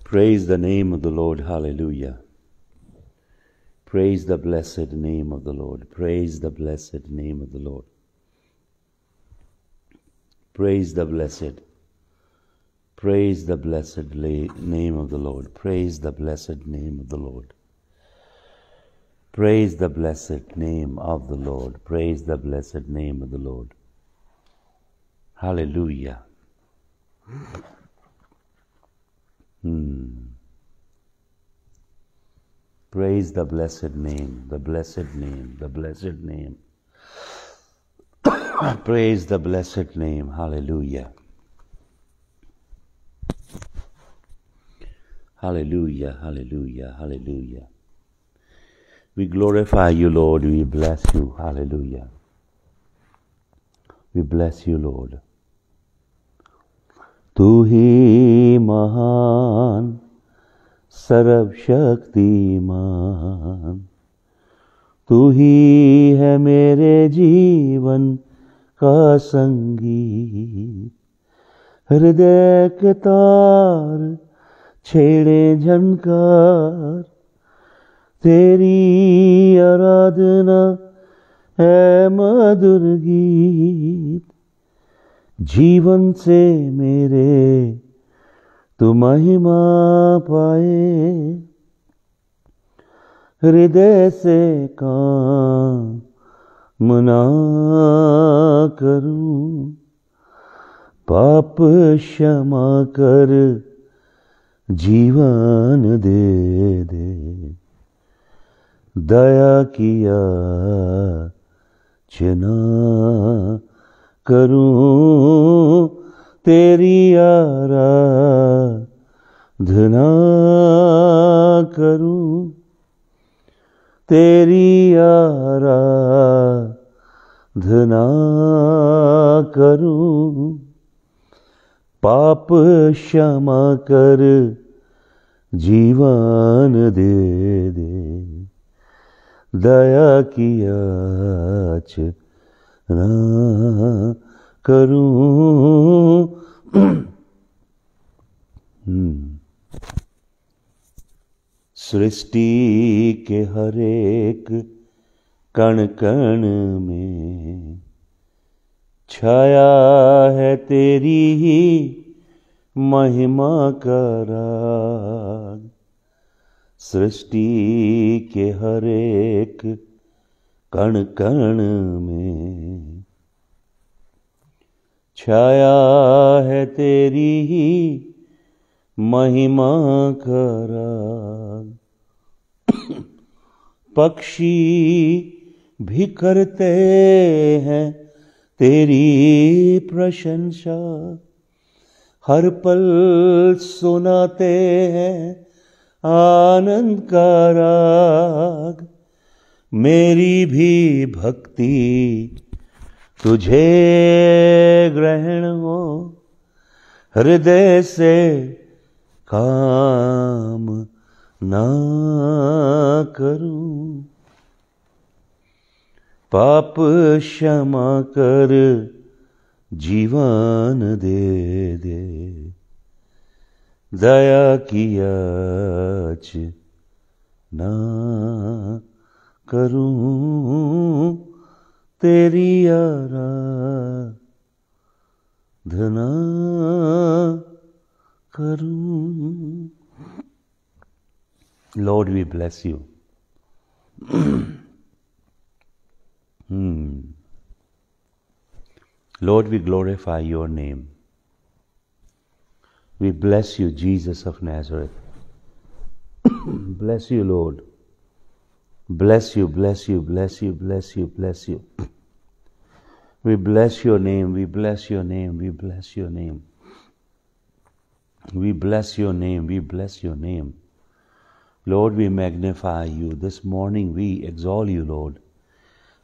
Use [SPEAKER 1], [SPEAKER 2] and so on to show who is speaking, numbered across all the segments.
[SPEAKER 1] Praise the name of the Lord. Hallelujah. Praise the blessed name of the Lord. Praise the blessed name of the Lord. Praise the blessed. Praise the blessed name of the Lord. Praise the blessed name of the Lord. Praise the blessed name of the Lord. Praise the blessed name of the Lord. Hallelujah. Praise the blessed name, the blessed name, the blessed name. Praise the blessed name. Hallelujah. Hallelujah, hallelujah, hallelujah. We glorify you, Lord. We bless you. Hallelujah. We bless you, Lord. तू ही महान सर्वशक्तिमान, तू ही है मेरे जीवन का संगीत। हृदय के तार छेड़े झनकार, तेरी आराधना है मधुर गीत। जीवन से मेरे तू महिमा पाए, हृदय से कामना करूं। पाप क्षमा कर जीवन दे दे, दया किया चना करूं। तेरी आराधना करूं, तेरी आराधना करूं। पाप क्षमा कर जीवन दे दे, दया किया चना करूं। सृष्टि के हर एक कण कण में छाया है तेरी ही महिमा का राग। सृष्टि के हर एक कण कण में छाया है तेरी ही महिमा का राग। पक्षी भी करते हैं तेरी प्रशंसा, हर पल सुनाते हैं आनंद का राग। मेरी भी भक्ति तुझे ग्रहण हो, हृदय से काम ना करूं। पाप क्षमा कर जीवन दे दे, दया किया ना करूं। तेरी आराधना करूं। Lord, we bless you. Lord, we glorify your name. We bless you, Jesus of Nazareth. Bless you, Lord. Bless you, bless you, bless you, bless you, bless you. We bless your name, we bless your name, we bless your name. We bless your name, we bless your name. Lord, we magnify you. This morning we exalt you, Lord.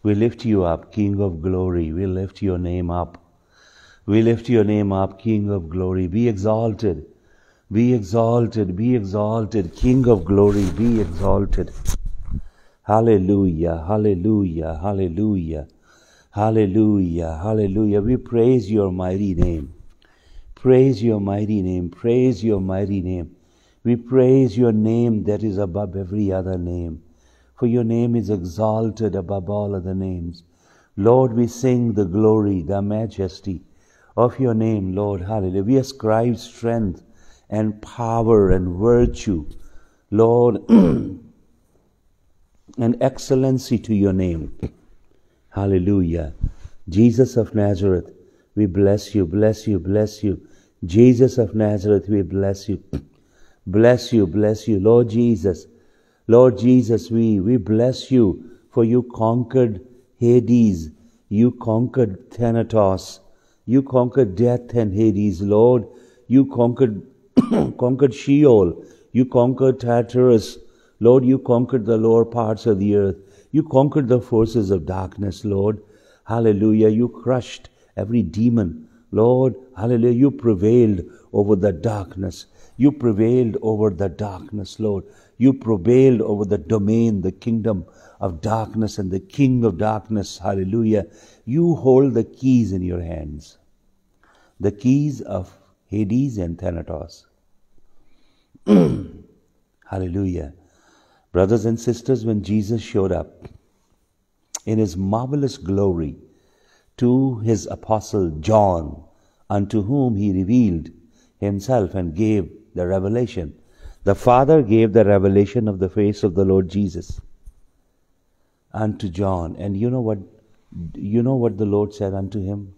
[SPEAKER 1] We lift you up, King of glory. We lift your name up. We lift your name up, King of glory. Be exalted, be exalted, be exalted. King of glory, be exalted. Hallelujah, hallelujah, hallelujah, hallelujah, hallelujah. We praise your mighty name. Praise your mighty name. Praise your mighty name. We praise your name that is above every other name, for your name is exalted above all other names. Lord, we sing the glory, the majesty of your name, Lord. Hallelujah. We ascribe strength and power and virtue, Lord, and excellency to your name. Hallelujah. Jesus of Nazareth, we bless you, bless you, bless you. Jesus of Nazareth, we bless you. Bless you, bless you. Lord Jesus, we bless you, for you conquered Hades, you conquered Thanatos, you conquered death and Hades, Lord. You conquered conquered Sheol, you conquered Tartarus, Lord. You conquered the lower parts of the earth. You conquered the forces of darkness, Lord. Hallelujah. You crushed every demon, Lord. Hallelujah. You prevailed over the darkness. You prevailed over the darkness, Lord. You prevailed over the domain, the kingdom of darkness and the king of darkness. Hallelujah. You hold the keys in your hands. The keys of Hades and Thanatos. Hallelujah. Brothers and sisters, when Jesus showed up in his marvelous glory to his apostle John, unto whom he revealed himself and gave the revelation, the Father gave the revelation of the face of the Lord Jesus unto John. And you know what the Lord said unto him?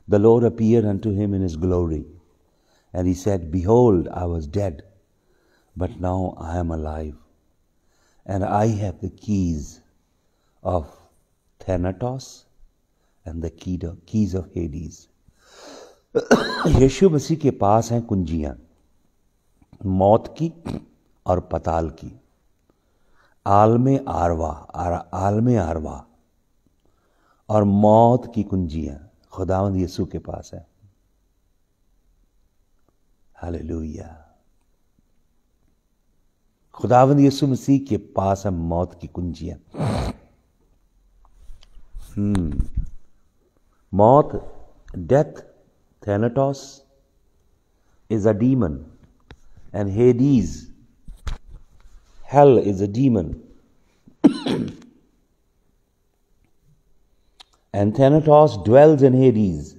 [SPEAKER 1] The Lord appeared unto him in his glory, and he said, behold, I was dead, but now I am alive, and I have the keys of Thanatos and the keys of Hades. यीशु मसीह के पास हैं कुंजियां, मौत की और पताल की, आलमे आरवा और मौत की कुंजियां खुदावंद यीशु के पास है। हालेलुया। खुदावंद यीशु मसीह के पास है मौत की कुंजियां। मौत, death, Thanatos is a demon, and Hades, hell, is a demon. And Thanatos dwells in Hades,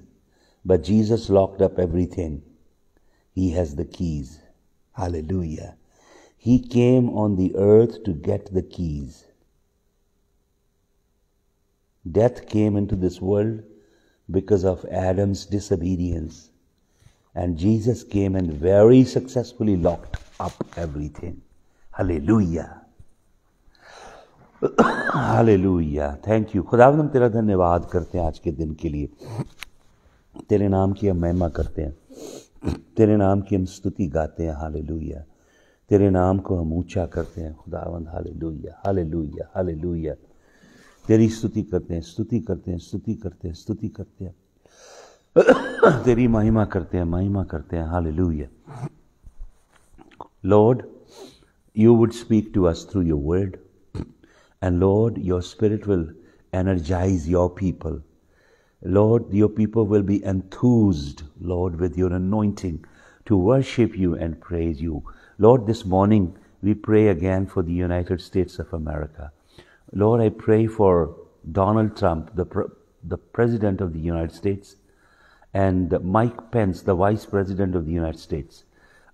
[SPEAKER 1] but Jesus locked up everything. He has the keys. Hallelujah. He came on the earth to get the keys. Death came into this world because of Adam's disobedience. And Jesus came and very successfully locked up everything. Hallelujah. Hallelujah. Thank you खुदावंद, हम तेरा धन्यवाद करते हैं आज के दिन के लिए। तेरे नाम की हम महिमा करते हैं, तेरे नाम की हम स्तुति गाते हैं। हालेलुया। तेरे नाम को हम ऊंचा करते हैं खुदावंद। Hallelujah, hallelujah, hallelujah. तेरी स्तुति करते हैं, स्तुति करते हैं, स्तुति करते हैं, स्तुति करते हैं, तेरी महिमा करते हैं, महिमा करते हैं। Hallelujah. Lord, you would speak to us through your word. And Lord, your Spirit will energize your people. Lord, your people will be enthused, Lord, with your anointing to worship you and praise you. Lord, this morning we pray again for the United States of America. Lord, I pray for Donald Trump, the President of the United States, and Mike Pence, the Vice President of the United States.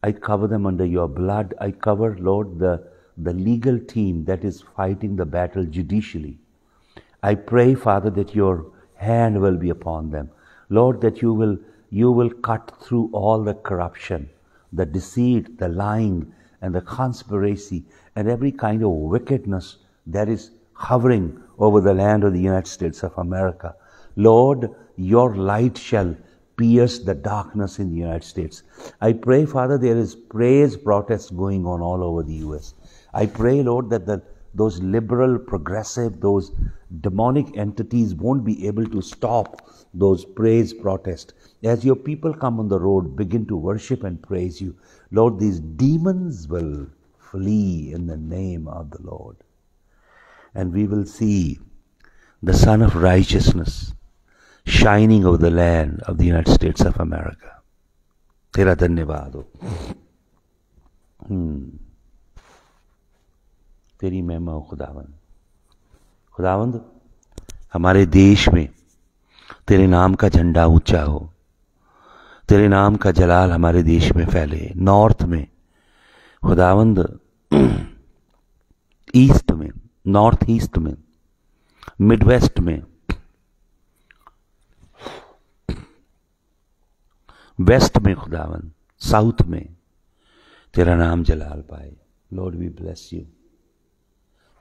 [SPEAKER 1] I cover them under your blood. I cover, Lord, the legal team that is fighting the battle judicially. I pray, Father, that your hand will be upon them. Lord, that you will cut through all the corruption, the deceit, the lying, and the conspiracy, and every kind of wickedness that is hovering over the land of the United States of America. Lord, your light shall pierce the darkness in the United States. I pray, Father, there is praise protests going on all over the U.S. I pray, Lord, that those liberal, progressive, those demonic entities won't be able to stop those praise protests. As your people come on the road, begin to worship and praise you, Lord, these demons will flee in the name of the Lord. And we will see the Son of Righteousness shining over the land of the United States of America. Tera dhanyavad ho. तेरी महिमा हो खुदावंद। खुदावंद, हमारे देश में तेरे नाम का झंडा ऊंचा हो, तेरे नाम का जलाल हमारे देश में फैले। नॉर्थ में खुदावंद, ईस्ट में, नॉर्थ ईस्ट में, मिडवेस्ट में, वेस्ट में खुदावंद, साउथ में तेरा नाम जलाल पाए। Lord we bless you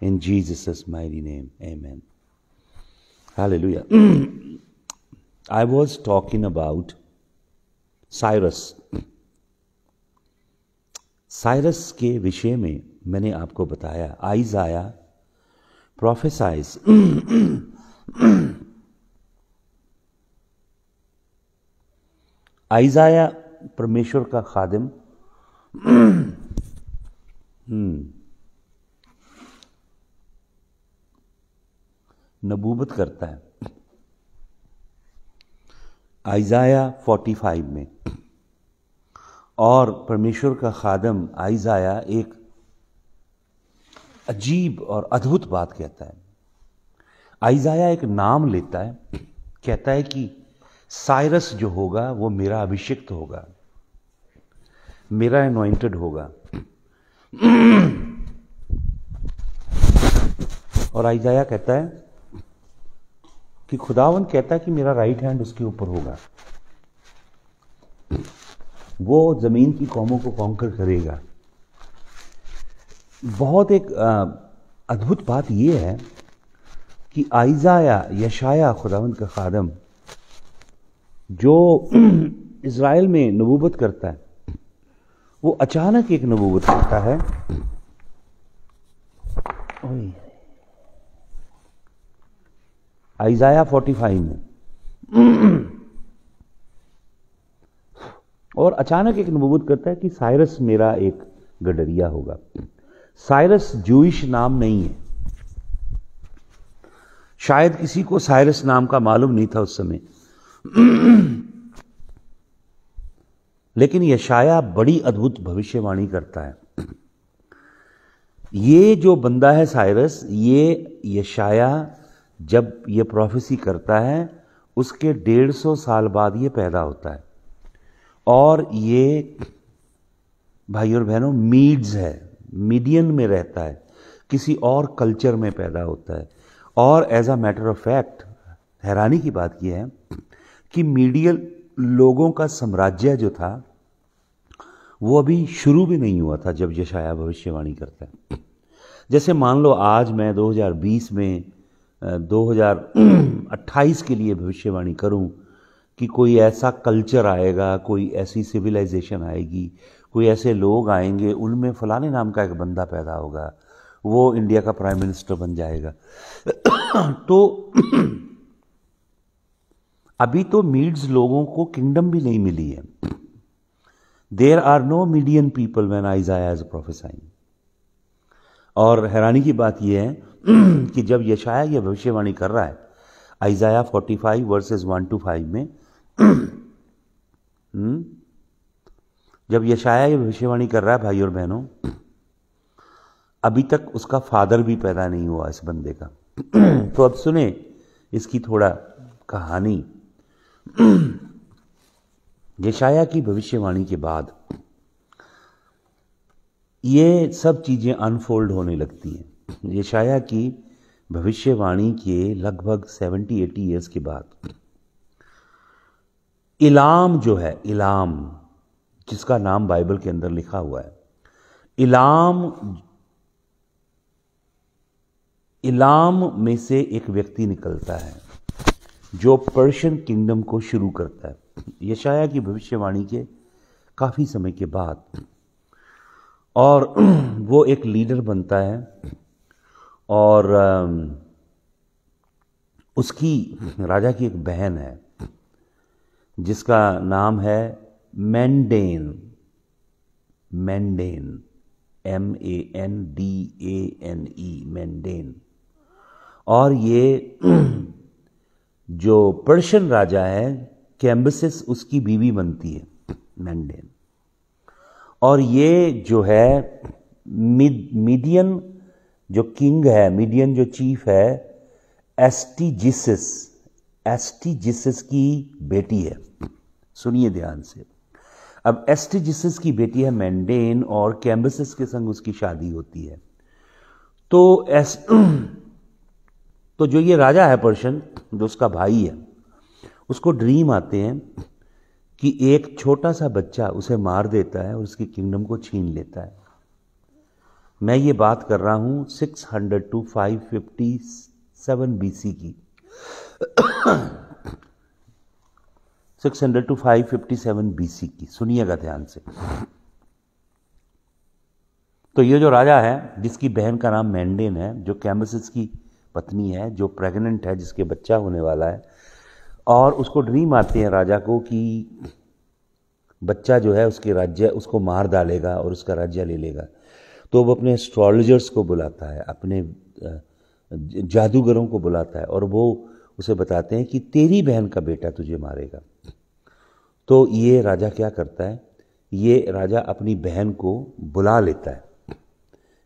[SPEAKER 1] in Jesus mighty name, amen. Hallelujah. I was talking about Cyrus. Cyrus के विषय में मैंने आपको बताया, आइज़ाया प्रोफेसाइज, आइज़ाया परमेश्वर का खादिम नबूवत करता है। आइज़ाया 45 में, और परमेश्वर का खादम आइज़ाया एक अजीब और अद्भुत बात कहता है। आइज़ाया एक नाम लेता है, कहता है कि साइरस जो होगा वो मेरा अभिषिक्त होगा, मेरा एनॉइंटेड होगा। और आइज़ाया कहता है कि खुदावंद कहता है कि मेरा राइट हैंड उसके ऊपर होगा, वो जमीन की कौमों को कॉन्कर करेगा। बहुत एक अद्भुत बात यह है कि आइज़ाया, यशाया खुदावंद का खादम जो इज़राइल में नबूवत करता है, वो अचानक एक नबूवत करता है। आइज़ाया 45 में और अचानक एक नबूवत करता है कि साइरस मेरा एक गडरिया होगा। साइरस जूइश नाम नहीं है, शायद किसी को साइरस नाम का मालूम नहीं था उस समय, लेकिन यशाया बड़ी अद्भुत भविष्यवाणी करता है। ये जो बंदा है साइरस, ये यशाया जब ये प्रोफेसी करता है उसके 150 साल बाद ये पैदा होता है, और ये भाई और बहनों मीड्स है, मीडियन में रहता है, किसी और कल्चर में पैदा होता है। और as a matter of fact हैरानी की बात यह है कि मीडियल लोगों का साम्राज्य जो था वो अभी शुरू भी नहीं हुआ था जब यशाया भविष्यवाणी करता है। जैसे मान लो आज मैं 2020 में 2028 के लिए भविष्यवाणी करूं कि कोई ऐसा कल्चर आएगा, कोई ऐसी सिविलाइजेशन आएगी, कोई ऐसे लोग आएंगे, उनमें फलाने नाम का एक बंदा पैदा होगा, वो इंडिया का प्राइम मिनिस्टर बन जाएगा। तो अभी तो मीड्स लोगों को किंगडम भी नहीं मिली है। There are no Median people when Isaiah is prophesying. और हैरानी की बात यह है कि जब यशाया यह भविष्यवाणी कर रहा है, आइज़ाया 45 वर्सेस 1-5 में, जब यशाया यह भविष्यवाणी कर रहा है भाई और बहनों, अभी तक उसका फादर भी पैदा नहीं हुआ इस बंदे का। तो अब सुने इसकी थोड़ा कहानी। यशाया की भविष्यवाणी के बाद ये सब चीजें अनफोल्ड होने लगती हैं। यशाया की भविष्यवाणी के लगभग 70-80 ईयर्स के बाद इलाम जो है, इलाम जिसका नाम बाइबल के अंदर लिखा हुआ है, इलाम में से एक व्यक्ति निकलता है जो पर्शियन किंगडम को शुरू करता है यशाया की भविष्यवाणी के काफी समय के बाद। और वो एक लीडर बनता है, और उसकी राजा की एक बहन है जिसका नाम है मैंडेन, MENDANE, मैंडेन। और ये जो पर्शियन राजा है कैम्बिसेस उसकी बीवी बनती है, मैंडेन। और ये जो है मीडियन जो किंग है, मीडियन जो चीफ है, एस्टीजिसिस की बेटी है। सुनिए ध्यान से। अब एस्टीजिसिस की बेटी है मेंडेन और कैम्बिसेस के संग उसकी शादी होती है। तो जो ये राजा है पर्शियन, जो उसका भाई है, उसको ड्रीम आते हैं कि एक छोटा सा बच्चा उसे मार देता है और उसकी किंगडम को छीन लेता है। मैं ये बात कर रहा हूं 600 to 557 BC की। 600 to 557 BC की, सुनिएगा ध्यान से। तो ये जो राजा है, जिसकी बहन का नाम मेंडेन है, जो कैम्बिसेस की पत्नी है, जो प्रेग्नेंट है, जिसके बच्चा होने वाला है, और उसको ड्रीम आते हैं राजा को कि बच्चा जो है उसके राज्य, उसको मार डालेगा और उसका राज्य ले लेगा। तो वो अपने एस्ट्रोलॉजर्स को बुलाता है, अपने जादूगरों को बुलाता है, और वो उसे बताते हैं कि तेरी बहन का बेटा तुझे मारेगा। तो ये राजा क्या करता है, ये राजा अपनी बहन को बुला लेता है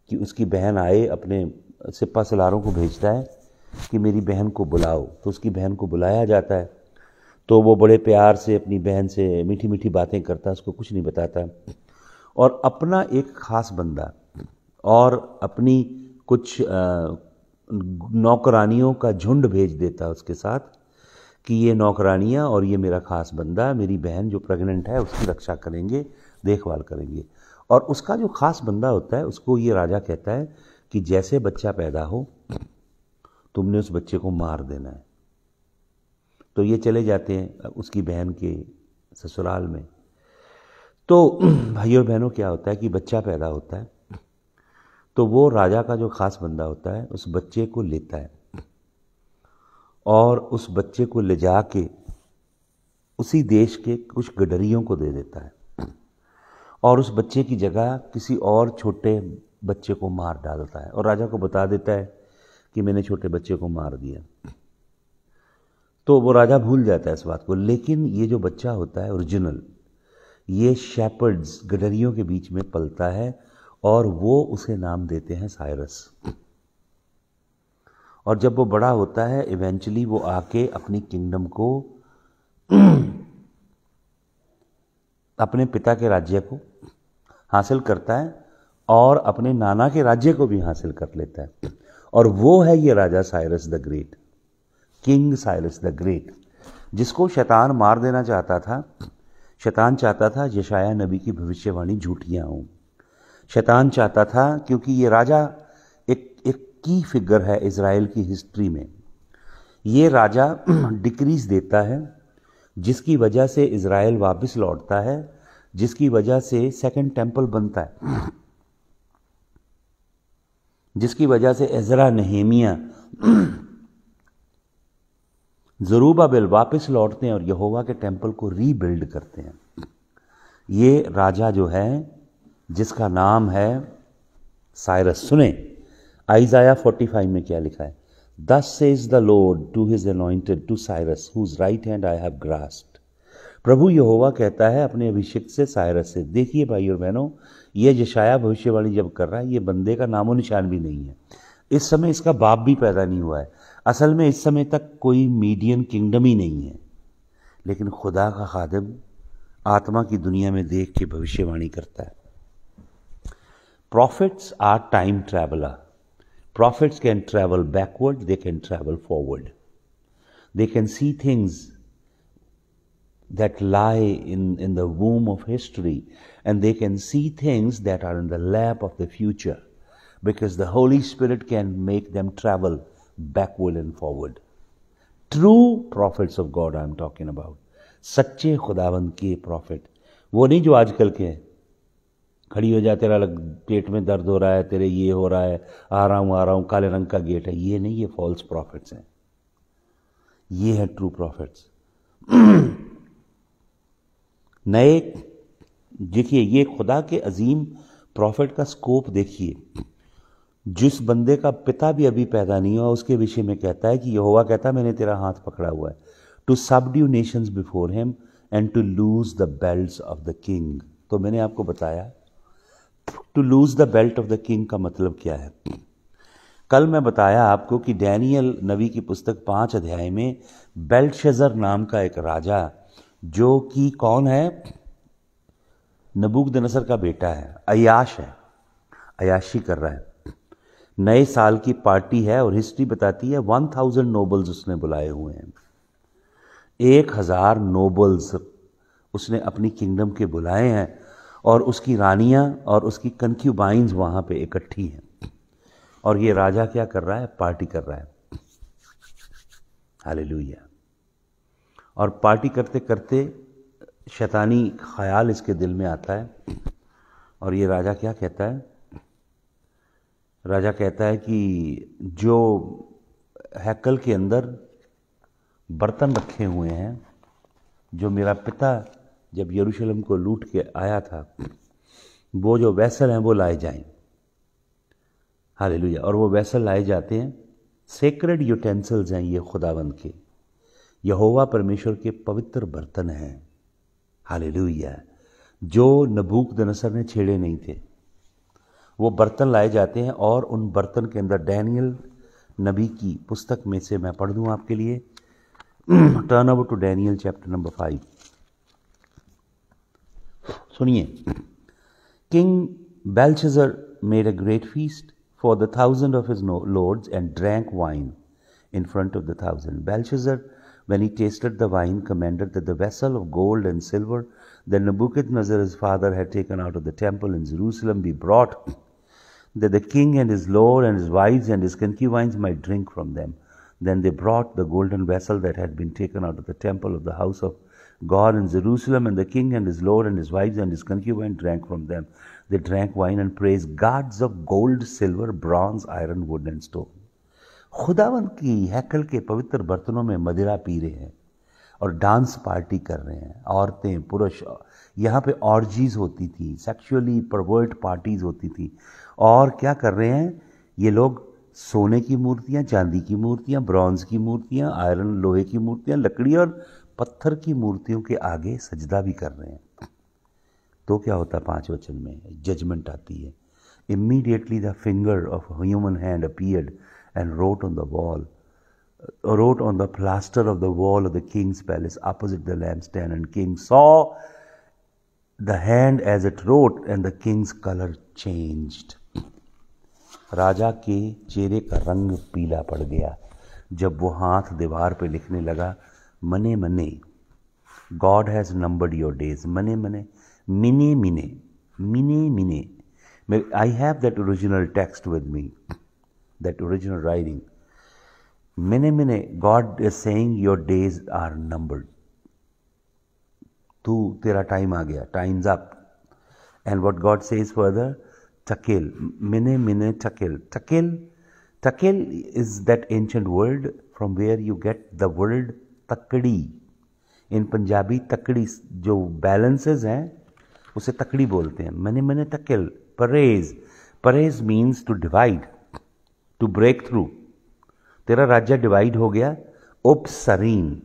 [SPEAKER 1] कि उसकी बहन आए, अपने सिपा सलारों को भेजता है कि मेरी बहन को बुलाओ। तो उसकी बहन को बुलाया जाता है। तो वो बड़े प्यार से अपनी बहन से मीठी मीठी बातें करता है, उसको कुछ नहीं बताता, और अपना एक खास बंदा और अपनी कुछ नौकरानियों का झुंड भेज देता है उसके साथ कि ये नौकरानियाँ और ये मेरा खास बंदा मेरी बहन जो प्रेग्नेंट है उसकी रक्षा करेंगे, देखभाल करेंगे। और उसका जो खास बंदा होता है, उसको ये राजा कहता है कि जैसे बच्चा पैदा हो तुमने उस बच्चे को मार देना है। तो ये चले जाते हैं उसकी बहन के ससुराल में। तो भाई और बहनों, क्या होता है कि बच्चा पैदा होता है, तो वो राजा का जो खास बंदा होता है उस बच्चे को लेता है और उस बच्चे को ले जाके उसी देश के कुछ गडरियों को दे देता है, और उस बच्चे की जगह किसी और छोटे बच्चे को मार डालता है, और राजा को बता देता है कि मैंने छोटे बच्चे को मार दिया। तो वो राजा भूल जाता है इस बात को। लेकिन ये जो बच्चा होता है ओरिजिनल, ये शेपर्ड्स, गडरियों के बीच में पलता है, और वो उसे नाम देते हैं साइरस। और जब वो बड़ा होता है, इवेंचुअली वो आके अपनी किंगडम को, अपने पिता के राज्य को हासिल करता है और अपने नाना के राज्य को भी हासिल कर लेता है। और वो है ये राजा Cyrus the Great, king Cyrus the Great, जिसको शैतान मार देना चाहता था। शैतान चाहता था यशायाह नबी की भविष्यवाणी झूठियां हों। शैतान चाहता था, क्योंकि ये राजा एक की फिगर है इज़राइल की हिस्ट्री में। ये राजा डिक्रीज देता है, जिसकी वजह से इज़राइल वापस लौटता है, जिसकी वजह से सेकंड टेंपल बनता है, जिसकी वजह से एजरा, नेहेमिया, ज़रूब्बाबेल वापस लौटते हैं और यहोवा के टेंपल को रीबिल्ड करते हैं। ये राजा जो है, जिसका नाम है साइरस। सुने आइज़ाया 45 में क्या लिखा है, Thus says the Lord to his anointed, to Cyrus, whose right hand I have grasped. प्रभु यहोवा कहता है अपने अभिषिक्त से, साइरस से। देखिए भाई और बहनों, ये यशायाह भविष्यवाणी जब कर रहा है, ये बंदे का नामो निशान भी नहीं है। इस समय इसका बाप भी पैदा नहीं हुआ है। असल में इस समय तक कोई मीडियन किंगडम ही नहीं है। लेकिन खुदा का खादिम आत्मा की दुनिया में देख के भविष्यवाणी करता है। Prophets are time traveler. Prophets can travel backward, they can travel forward. They can see things that lie in the womb of history, and they can see things that are in the lap of the future, because the Holy Spirit can make them travel backward and forward. True prophets of God I am talking about. सच्चे खुदावंद के profit, वो नहीं जो आजकल के हैं, खड़ी हो जा, तेरा पेट में दर्द हो रहा है, तेरे ये हो रहा है, आ रहा हूँ, काले रंग का गेट है। ये नहीं, ये फॉल्स प्रॉफिट्स हैं। ये है ट्रू प्रॉफिट्स। नए देखिए, ये खुदा के अजीम प्रॉफिट का स्कोप देखिए। जिस बंदे का पिता भी अभी पैदा नहीं हुआ, उसके विषय में कहता है कि यहोवा कहता है मैंने तेरा हाथ पकड़ा हुआ है, to subdue nations before him and to loose the belts of the king. तो मैंने आपको बताया to loose the belt of the king का मतलब क्या है? कल मैं बताया आपको कि डैनियल नबी की पुस्तक 5 अध्याय में बेल्तशस्सर नाम का एक राजा, जो कि कौन है? नबूकदनेस्सर का बेटा है, अय्याश है, अय्याशी कर रहा है। नए साल की पार्टी है और हिस्ट्री बताती है 1000 नोबल्स उसने बुलाए हुए हैं। 1000 नोबल्स उसने अपनी किंगडम के बुलाए हैं और उसकी रानियां और उसकी कंक्यूबाइंस वहां पे इकट्ठी हैं। और ये राजा क्या कर रहा है? पार्टी कर रहा है। हालेलुया। और पार्टी करते करते शैतानी ख्याल इसके दिल में आता है और ये राजा क्या कहता है? राजा कहता है कि जो हैकल के अंदर बर्तन रखे हुए हैं, जो मेरा पिता जब यरूशलेम को लूट के आया था, वो जो वैसल हैं वो लाए जाएं। हालेलुया। और वो वैसल लाए जाते हैं, सेक्रेड यूटेंसिल्स हैं ये खुदावंद के, यहोवा परमेश्वर के पवित्र बर्तन हैं। हालेलुया। जो नबूकदनेस्सर ने छेड़े नहीं थे, वो बर्तन लाए जाते हैं और उन बर्तन के अंदर डैनियल नबी की पुस्तक में से मैं पढ़ दूं आपके लिए। Turn over to Daniel chapter number 5। सुनिए। King Belshazzar made a great feast for the 1000 of his lords and drank wine in front of the 1000. Belshazzar, when he tasted the wine, commanded that the vessel of gold and silver that Nebuchadnezzar his father had taken out of the temple in Jerusalem be brought, that the king and his lord and his wives and his concubines might drink from them. Then they brought the golden vessel that had been taken out of the temple of the house of God in Jerusalem, and the king and his lord and his wives and his concubines drank from them. They drank wine and praised gods of gold, silver, bronze, iron, wood and stone. खुदावंद की हैकल के पवित्र बर्तनों में मदिरा P रहे हैं और डांस पार्टी कर रहे हैं। औरतें, पुरुष, यहाँ पे ऑर्जीज होती थी, सेक्सुअली परवर्ट पार्टीज होती थी। और क्या कर रहे हैं ये लोग? सोने की मूर्तियाँ, चांदी की मूर्तियाँ, ब्रॉन्ज की मूर्तियाँ, आयरन लोहे की मूर्तियाँ, लकड़ी और पत्थर की मूर्तियों के आगे सजदा भी कर रहे हैं। तो क्या होता है 5 वचन में? जजमेंट आती है। Immediately the finger of human hand appeared and wrote on the wall, wrote on the plaster of the wall of the king's palace opposite the lampstand, and king saw the hand as it wrote, and the king's color changed. राजा के चेहरे का रंग पीला पड़ गया जब वो हाथ दीवार पे लिखने लगा। मने मने, God has numbered your days. मने मने, मिने मिने, मिने मिने। I have that original text with me, that original writing. Mine mine, God is saying your days are numbered. तू, तेरा टाइम आ गया, time's up. And what God says further, takil, mine mine takil. Takil is that ancient word from where you get the word तकड़ी। इन पंजाबी तकड़ी जो balances हैं उसे तकड़ी बोलते हैं। मने मने तकिल। परेज means to divide, to break through. तेरा राज्य डिवाइड हो गया। उपसरीन,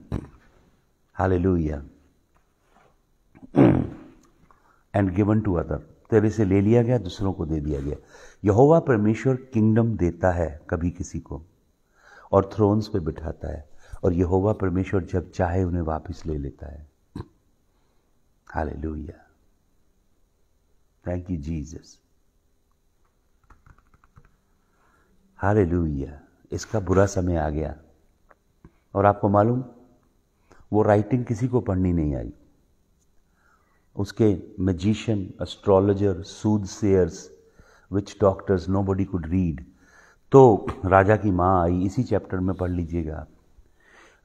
[SPEAKER 1] hallelujah. And given to other, तेरे से ले लिया गया, दूसरों को दे दिया गया। यहोवा परमेश्वर किंगडम देता है कभी किसी को और थ्रोन्स पे बिठाता है, और यहोवा परमेश्वर जब चाहे उन्हें वापस ले लेता है। Hallelujah, thank you Jesus, hallelujah. इसका बुरा समय आ गया और आपको मालूम वो राइटिंग किसी को पढ़नी नहीं आई। उसके magician, astrologer, soothsayers, witch doctors, nobody could read. तो राजा की माँ आई, इसी चैप्टर में पढ़ लीजिएगा आप।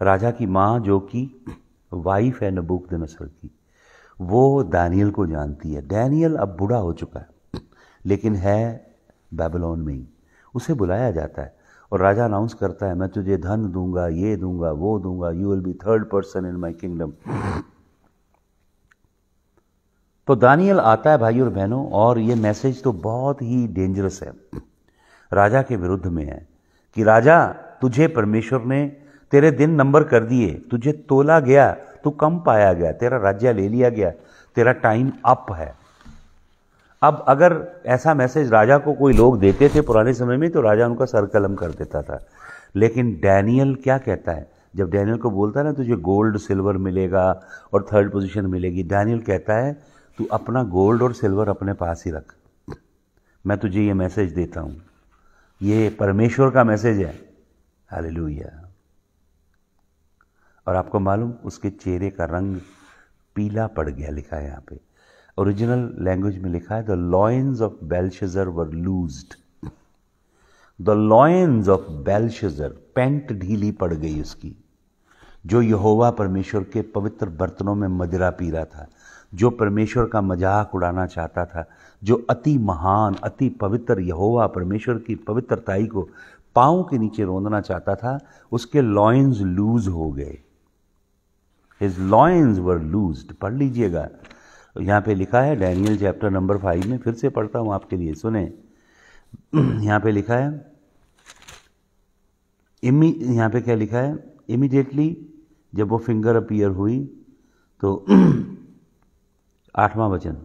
[SPEAKER 1] राजा की माँ जो कि वाइफ है नबूकदनेस्सर की, वो दानियल को जानती है। दानियल अब बूढ़ा हो चुका है लेकिन है बेबीलोन में ही। उसे बुलाया जाता है और राजा अनाउंस करता है, मैं तुझे धन दूंगा, ये दूंगा, वो दूंगा, you will be third person in my kingdom. तो दानियल आता है भाई और बहनों, और ये मैसेज तो बहुत ही डेंजरस है, राजा के विरुद्ध में है कि राजा, तुझे परमेश्वर ने, तेरे दिन नंबर कर दिए, तुझे तोला गया, तू कम पाया गया, तेरा राज्य ले लिया गया, तेरा टाइम अप है। अब अगर ऐसा मैसेज राजा को कोई लोग देते थे पुराने समय में तो राजा उनका सर कलम कर देता था। लेकिन डैनियल क्या कहता है, जब डैनियल को बोलता है ना तुझे गोल्ड सिल्वर मिलेगा और थर्ड पोजीशन मिलेगी, डैनियल कहता है तू अपना गोल्ड और सिल्वर अपने पास ही रख, मैं तुझे ये मैसेज देता हूँ, ये परमेश्वर का मैसेज है। हालेलुया। और आपको मालूम उसके चेहरे का रंग पीला पड़ गया, लिखा है यहाँ पे ओरिजिनल लैंग्वेज में लिखा है the loins of Belshazzar were loosed. The loins of Belshazzar, pant ढीली पड़ गई उसकी। जो यहोवा परमेश्वर के पवित्र बर्तनों में मदिरा पी रहा था, जो परमेश्वर का मजाक उड़ाना चाहता था, जो अति महान अति पवित्र यहोवा परमेश्वर की पवित्रताई को पांव के नीचे रोंदना चाहता था, उसके लॉयंस लूज हो गए। हिज लॉयंस वर लूज्ड। पढ़ लीजिएगा, यहाँ पे लिखा है डैनियल चैप्टर नंबर 5 में, फिर से पढ़ता हूँ आपके लिए, सुने। यहाँ पे लिखा है यहाँ पे क्या लिखा है, इमीडिएटली जब वो फिंगर अपीयर हुई तो 8वां वचन,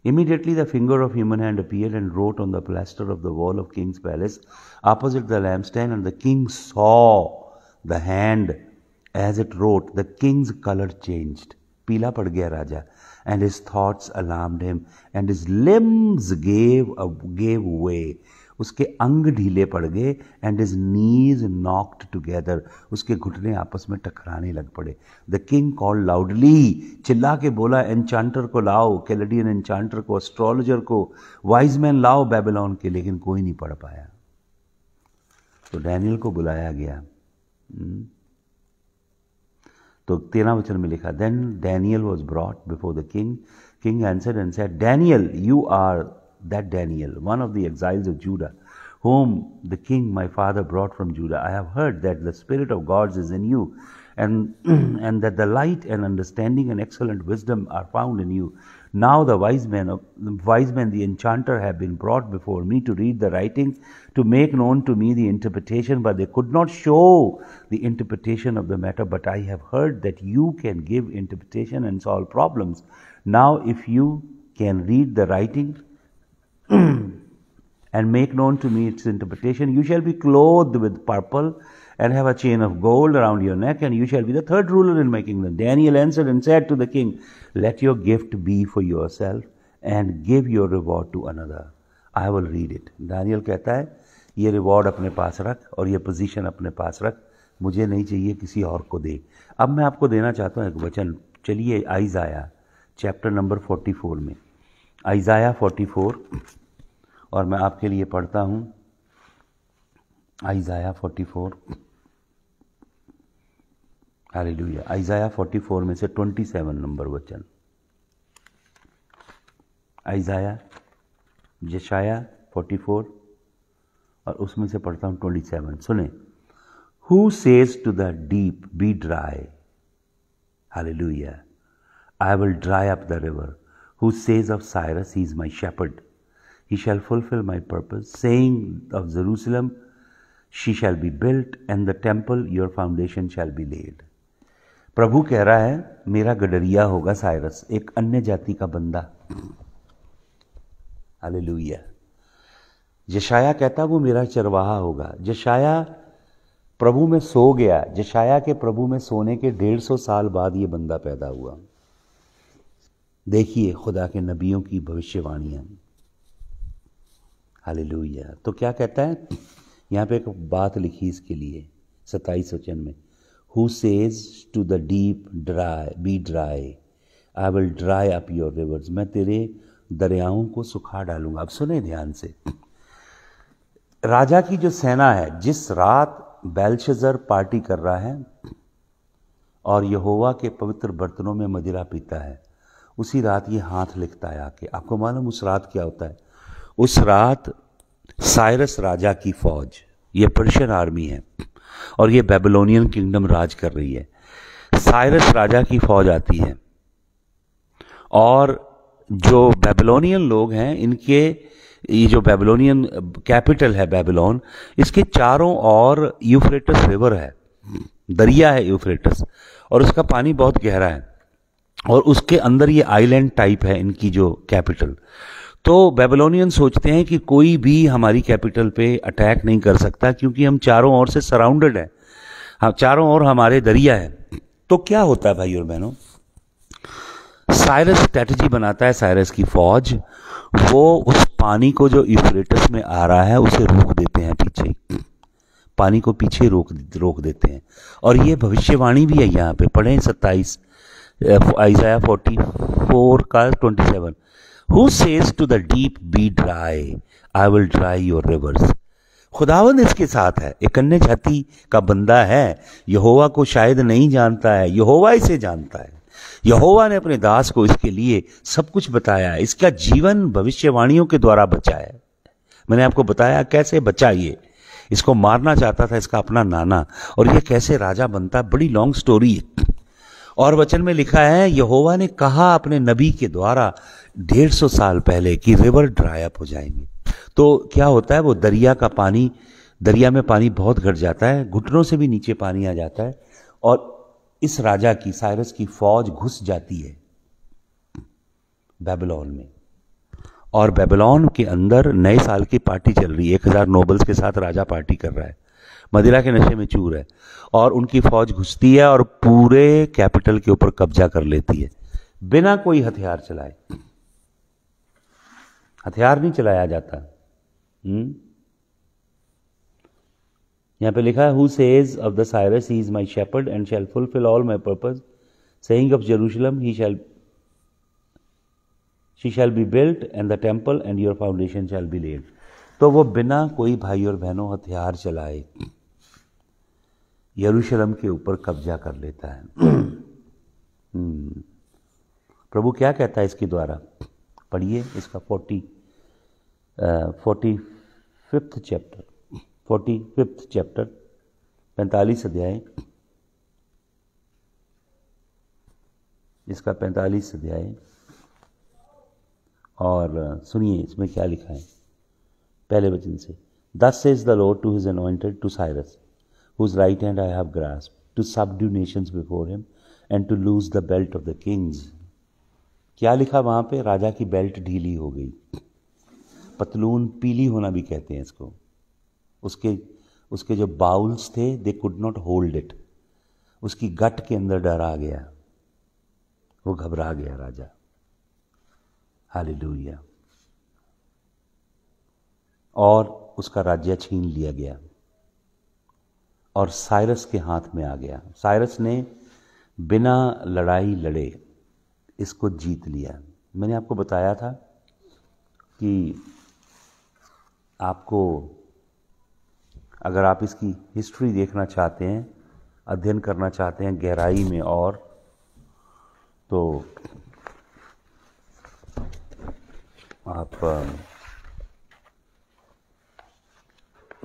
[SPEAKER 1] immediately the finger of human hand appeared and wrote on the plaster of the wall of king's palace opposite the lampstand, and the king saw the hand as it wrote. The king's color changed, पीला पड़ गया राजा, and his thoughts alarmed him, and his limbs gave way. उसके अंग ढीले पड़ गए, and his knees knocked together. उसके घुटने आपस में टकराने लग पड़े. The king called loudly, चिल्ला के बोला, एन्चांटर को लाओ, कैलेडियन एन्चांटर को, एस्ट्रोलॉजर को, वाइज मैन लाओ बेबीलोन के, लेकिन कोई नहीं पढ़ पाया। तो डैनियल को बुलाया गया। तो 13 वचन में लिखा, Then Daniel was brought before the king. King answered and said, Daniel, you are that Daniel, one of the exiles of Judah, whom the king my father brought from Judah. I have heard that the Spirit of God is in you, and that the light and understanding and excellent wisdom are found in you. Now the wise men, the enchanter, have been brought before me to read the writing, to make known to me the interpretation, but they could not show the interpretation of the matter. But I have heard that you can give interpretation and solve problems. Now if you can read the writing and make known to me its interpretation, you shall be clothed with purple and have a chain of gold around your neck, and you shall be the third ruler in my kingdom. Daniel answered and said to the king, Let your gift be for yourself and give your reward to another. I will read it. Daniel कहता है, ये reward अपने पास रख और ये position अपने पास रख, मुझे नहीं चाहिए, किसी और को दे। अब मैं आपको देना चाहता हूँ एक वचन। चलिए आइज़ाया चैप्टर नंबर 44 में, आइज़ाया 44, और मैं आपके लिए पढ़ता हूँ आइज़ाया 44। हालेलुया। आइज़ाया 44 में से 27 नंबर वचन, आइज़ाया यशाया 44 और उसमें से पढ़ता हूँ 27। सुने। Who says to the deep, be dry? Hallelujah. I will dry up the river. Who says of Cyrus, he is my shepherd. He shall fulfill my purpose. Saying of Jerusalem, she shall be built, and the temple, your foundation shall be laid. प्रभु कह रहा है, मेरा गडरिया होगा Cyrus, एक अन्य जाति का बंदा। हालेलुया। यशाया कहता वो मेरा चरवाहा होगा। यशाया प्रभु में सो गया। यशाया के प्रभु में सोने के 150 साल बाद ये बंदा पैदा हुआ। देखिए खुदा के नबियों की भविष्यवाणियां। हालेलुया। तो क्या कहता है यहाँ पे, एक बात लिखी इसके लिए 27 वचन में, Who says to the deep, dry, be dry, I will dry up your rivers. मैं तेरे दरियाओं को सुखा डालूंगा। अब सुने ध्यान से, राजा की जो सेना है, जिस रात बेल्शेजर पार्टी कर रहा है और यहोवा के पवित्र बर्तनों में मदिरा पीता है, उसी रात ये हाथ लिखता है आके। आपको मालूम उस रात क्या होता है? उस रात साइरस राजा की फौज, ये पर्शियन आर्मी है और ये बेबीलोनियन किंगडम राज कर रही है। साइरस राजा की फौज आती है और जो बेबीलोनियन लोग हैं, इनके ये जो बेबीलोनियन कैपिटल है बेबीलोन, इसके चारों ओर यूफ्रेटस रिवर है, दरिया है यूफ्रेटस, और उसका पानी बहुत गहरा है और उसके अंदर ये आइलैंड टाइप है इनकी जो कैपिटल। तो बेबीलोनियन सोचते हैं कि कोई भी हमारी कैपिटल पे अटैक नहीं कर सकता क्योंकि हम चारों ओर से सराउंडेड है, हाँ चारों ओर हमारे दरिया है। तो क्या होता है भाई और बहनों, साइरस स्ट्रेटजी बनाता है, साइरस की फौज, वो उस पानी को जो यूफ्रेटस में आ रहा है उसे रोक देते हैं, पीछे पानी को पीछे रोक देते हैं। और ये भविष्यवाणी भी है, यहाँ पे पढ़ें 27 आइज़ाया 44 का 27, who says to the deep be dry I will dry your rivers. खुदावंद इसके साथ है, एक अन्य जाति का बंदा है, यहोवा को शायद नहीं जानता है, यहोवा इसे जानता है। यहोवा ने अपने दास को इसके लिए सब कुछ बताया है, इसका जीवन भविष्यवाणियों के द्वारा बचा है। मैंने आपको बताया कैसे बचा, ये इसको मारना चाहता था इसका अपना नाना, और ये कैसे राजा बनता, बड़ी लॉन्ग स्टोरी है। और वचन में लिखा है यहोवा ने कहा अपने नबी के द्वारा 150 साल पहले कि रिवर ड्राई अप हो जाएंगे। तो क्या होता है, वो दरिया का पानी, दरिया में पानी बहुत घट जाता है, घुटनों से भी नीचे पानी आ जाता है, और इस राजा की, साइरस की फौज घुस जाती है बेबीलोन में। और बेबीलोन के अंदर नए साल की पार्टी चल रही है, 1000 नोबल्स के साथ राजा पार्टी कर रहा है, मदिरा के नशे में चूर है, और उनकी फौज घुसती है और पूरे कैपिटल के ऊपर कब्जा कर लेती है बिना कोई हथियार चलाए। हथियार नहीं चलाया जाता। यहां पे लिखा है who says of the Cyrus he is my shepherd and shall fulfil all my purpose saying of Jerusalem she shall be built and the temple and your foundation shall be laid. तो वो बिना कोई भाई और बहनों हथियार चलाए यरूशलेम के ऊपर कब्जा कर लेता है। प्रभु क्या कहता है इसके द्वारा, पढ़िए इसका 45th चैप्टर 45 अध्याय, इसका 45 अध्याय, और सुनिए इसमें क्या लिखा है पहले वचन से। Thus says the Lord to his anointed, to Cyrus, whose right hand I have grasped, to subdue nations before him and to loose the belt of the kings। क्या लिखा वहां पे, राजा की बेल्ट ढीली हो गई, पतलून पीली होना भी कहते हैं इसको। उसके जो बाउल्स थे they could not hold it, उसकी गट के अंदर डर आ गया, वो घबरा गया राजा। हालेलुया। और उसका राज्य छीन लिया गया और साइरस के हाथ में आ गया। साइरस ने बिना लड़ाई लड़े इसको जीत लिया। मैंने आपको बताया था कि आपको अगर आप इसकी हिस्ट्री देखना चाहते हैं, अध्ययन करना चाहते हैं गहराई में, और तो आप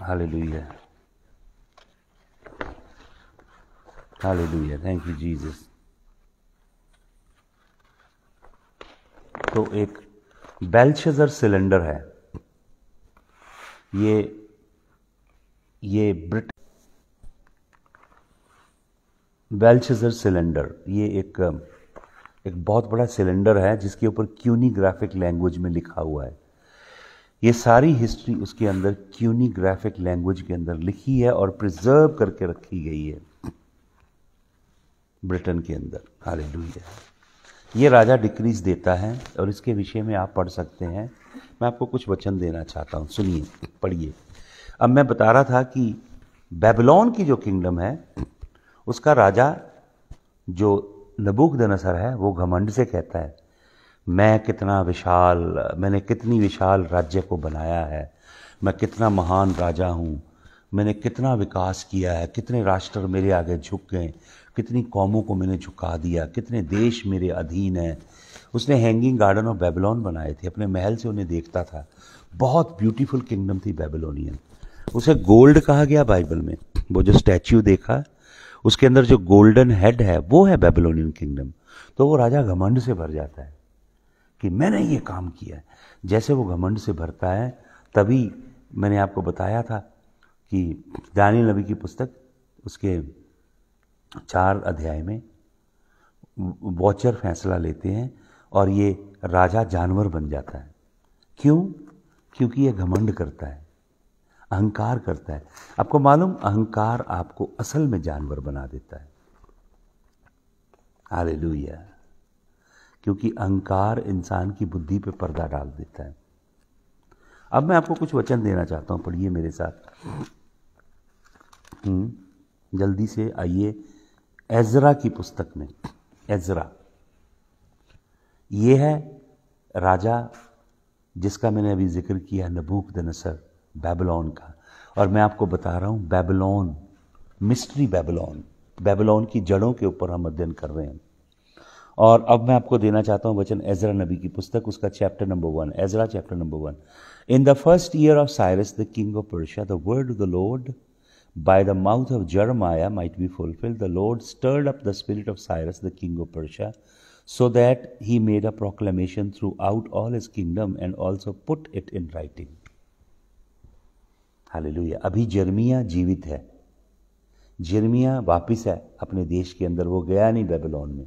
[SPEAKER 1] hallelujah, hallelujah, thank you Jesus. तो एक बेल्शज़र सिलेंडर है, ये बेल्शज़र सिलेंडर, ये एक बहुत बड़ा सिलेंडर है जिसके ऊपर क्यूनीग्राफिक लैंग्वेज में लिखा हुआ है। ये सारी हिस्ट्री उसके अंदर क्यूनीग्राफिक लैंग्वेज के अंदर लिखी है और प्रिजर्व करके रखी गई है ब्रिटेन के अंदर। हालेलुया। ये राजा डिक्रीज देता है और इसके विषय में आप पढ़ सकते हैं। मैं आपको कुछ वचन देना चाहता हूँ, सुनिए, पढ़िए। अब मैं बता रहा था कि बेबीलोन की जो किंगडम है उसका राजा जो नबूकदनेस्सर है वो घमंड से कहता है मैंने कितनी विशाल राज्य को बनाया है, मैं कितना महान राजा हूँ, मैंने कितना विकास किया है, कितने राष्ट्र मेरे आगे झुक गए, कितनी कौमों को मैंने झुका दिया, कितने देश मेरे अधीन हैं। उसने हैंगिंग गार्डन ऑफ बेबीलोन बनाए थे, अपने महल से उन्हें देखता था। बहुत ब्यूटीफुल किंगडम थी बेबीलोनियन। उसे गोल्ड कहा गया बाइबल में। वो जो स्टैच्यू देखा उसके अंदर जो गोल्डन हेड है वो है बेबीलोनियन किंगडम। तो वो राजा घमंड से भर जाता है कि मैंने ये काम किया है। जैसे वो घमंड से भरता है तभी मैंने आपको बताया था कि दानियेल नबी की पुस्तक उसके 4 अध्याय में वॉचर फैसला लेते हैं और ये राजा जानवर बन जाता है। क्यों? क्योंकि यह घमंड करता है, अहंकार करता है। आपको मालूम, अहंकार आपको असल में जानवर बना देता है। हालेलुया। क्योंकि अहंकार इंसान की बुद्धि पे पर्दा डाल देता है। अब मैं आपको कुछ वचन देना चाहता हूं, पढ़िए मेरे साथ। जल्दी से आइए एजरा की पुस्तक में। एजरा, ये है राजा जिसका मैंने अभी जिक्र किया, नबूकदनेस्सर, बेबीलोन का। और मैं आपको बता रहा हूं, बेबीलोन, मिस्ट्री बेबीलोन, बेबीलोन की जड़ों के ऊपर हम अध्ययन कर रहे हैं। और अब मैं आपको देना चाहता हूं वचन एजरा नबी की पुस्तक, उसका chapter number 1, Ezra chapter number 1। In the first year of Cyrus the king of Persia, the word of the Lord by the mouth of Jeremiah might be fulfilled. The Lord stirred up the spirit of Cyrus, the king of Persia, so that he made a proclamation throughout all his kingdom and also put it in writing. Hallelujah. अभी जर्मिया जीवित है, जर्मिया वापिस है अपने देश के अंदर, वो गया नहीं बेबीलोन में।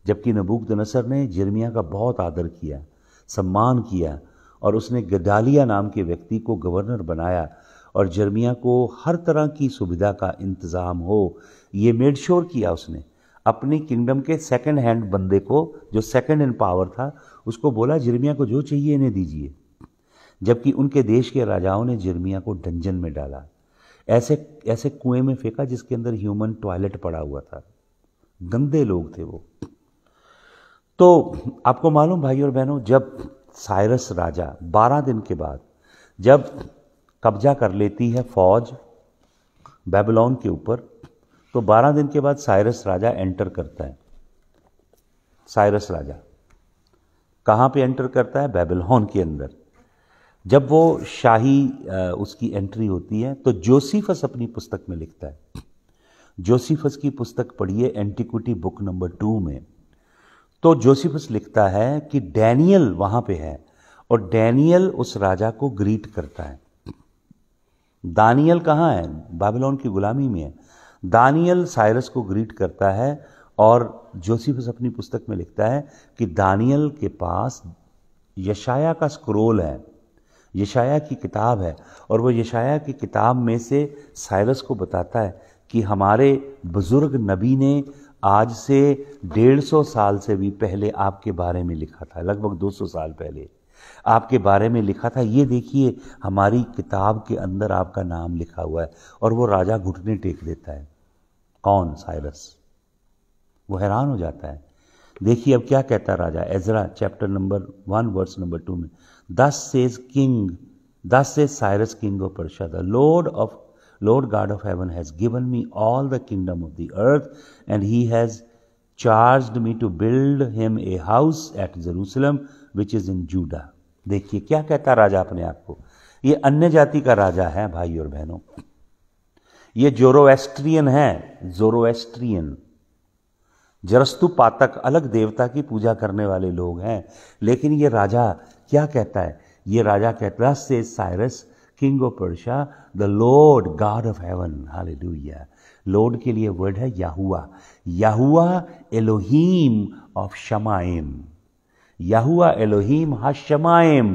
[SPEAKER 1] जबकि नबूकदनेस्सर ने जर्मिया का बहुत आदर किया, सम्मान किया, और उसने गदालिया नाम के व्यक्ति को गवर्नर बनाया, और जर्मिया को हर तरह की सुविधा का इंतज़ाम हो, ये मेड श्योर किया उसने। अपनी किंगडम के सेकंड हैंड बंदे को, जो सेकंड इन पावर था, उसको बोला जर्मिया को जो चाहिए इन्हें दीजिए। जबकि उनके देश के राजाओं ने जर्मिया को डंजन में डाला, ऐसे कुएं में फेंका जिसके अंदर ह्यूमन टॉयलेट पड़ा हुआ था। गंदे लोग थे वो। तो आपको मालूम भाई और बहनों, जब साइरस राजा 12 दिन के बाद जब कब्जा कर लेती है फौज बेबीलोन के ऊपर, तो 12 दिन के बाद साइरस राजा एंटर करता है। साइरस राजा कहाँ पे एंटर करता है? बेबीलोन के अंदर। जब वो शाही उसकी एंट्री होती है, तो जोसीफस अपनी पुस्तक में लिखता है। जोसीफस की पुस्तक पढ़िए, एंटिक्विटी बुक नंबर 2 में। तो जोसीफस लिखता है कि डैनियल वहां पे है, और डैनियल उस राजा को ग्रीट करता है। दानियल कहाँ है? बाबिलोन की गुलामी में है। दानियल साइरस को ग्रीट करता है, और जोसीफस अपनी पुस्तक में लिखता है कि दानियल के पास यशाया का स्क्रोल है, यशाया की किताब है, और वो यशाया की किताब में से साइरस को बताता है कि हमारे बुजुर्ग नबी ने आज से 150 साल से भी पहले आपके बारे में लिखा था, लगभग 200 साल पहले आपके बारे में लिखा था। ये देखिए हमारी किताब के अंदर आपका नाम लिखा हुआ है। और वो राजा घुटने टेक देता है। कौन? साइरस। वो हैरान हो जाता है। देखिए अब क्या कहता है राजा, Ezra chapter number 1 verse number 2 में, Thus says Cyrus king of Persia, the Lord God of heaven has given me all the kingdom of the earth, and he has charged me to build him a house at Jerusalem which is in Judah. देखिए क्या कहता राजा अपने आप को। ये अन्य जाति का राजा है भाई और बहनों, ये जोरोएस्ट्रियन है, जोरोएस्ट्रियन, जरस्तु पातक, अलग देवता की पूजा करने वाले लोग हैं। लेकिन ये राजा क्या कहता है? ये राजा कहता है, saith Cyrus king of Persia, the Lord God of heaven. Hallelujah. Lord के लिए वर्ड है Yahuah, Yahuah Elohim of Shamayim, Yahuah Elohim Hashamayim.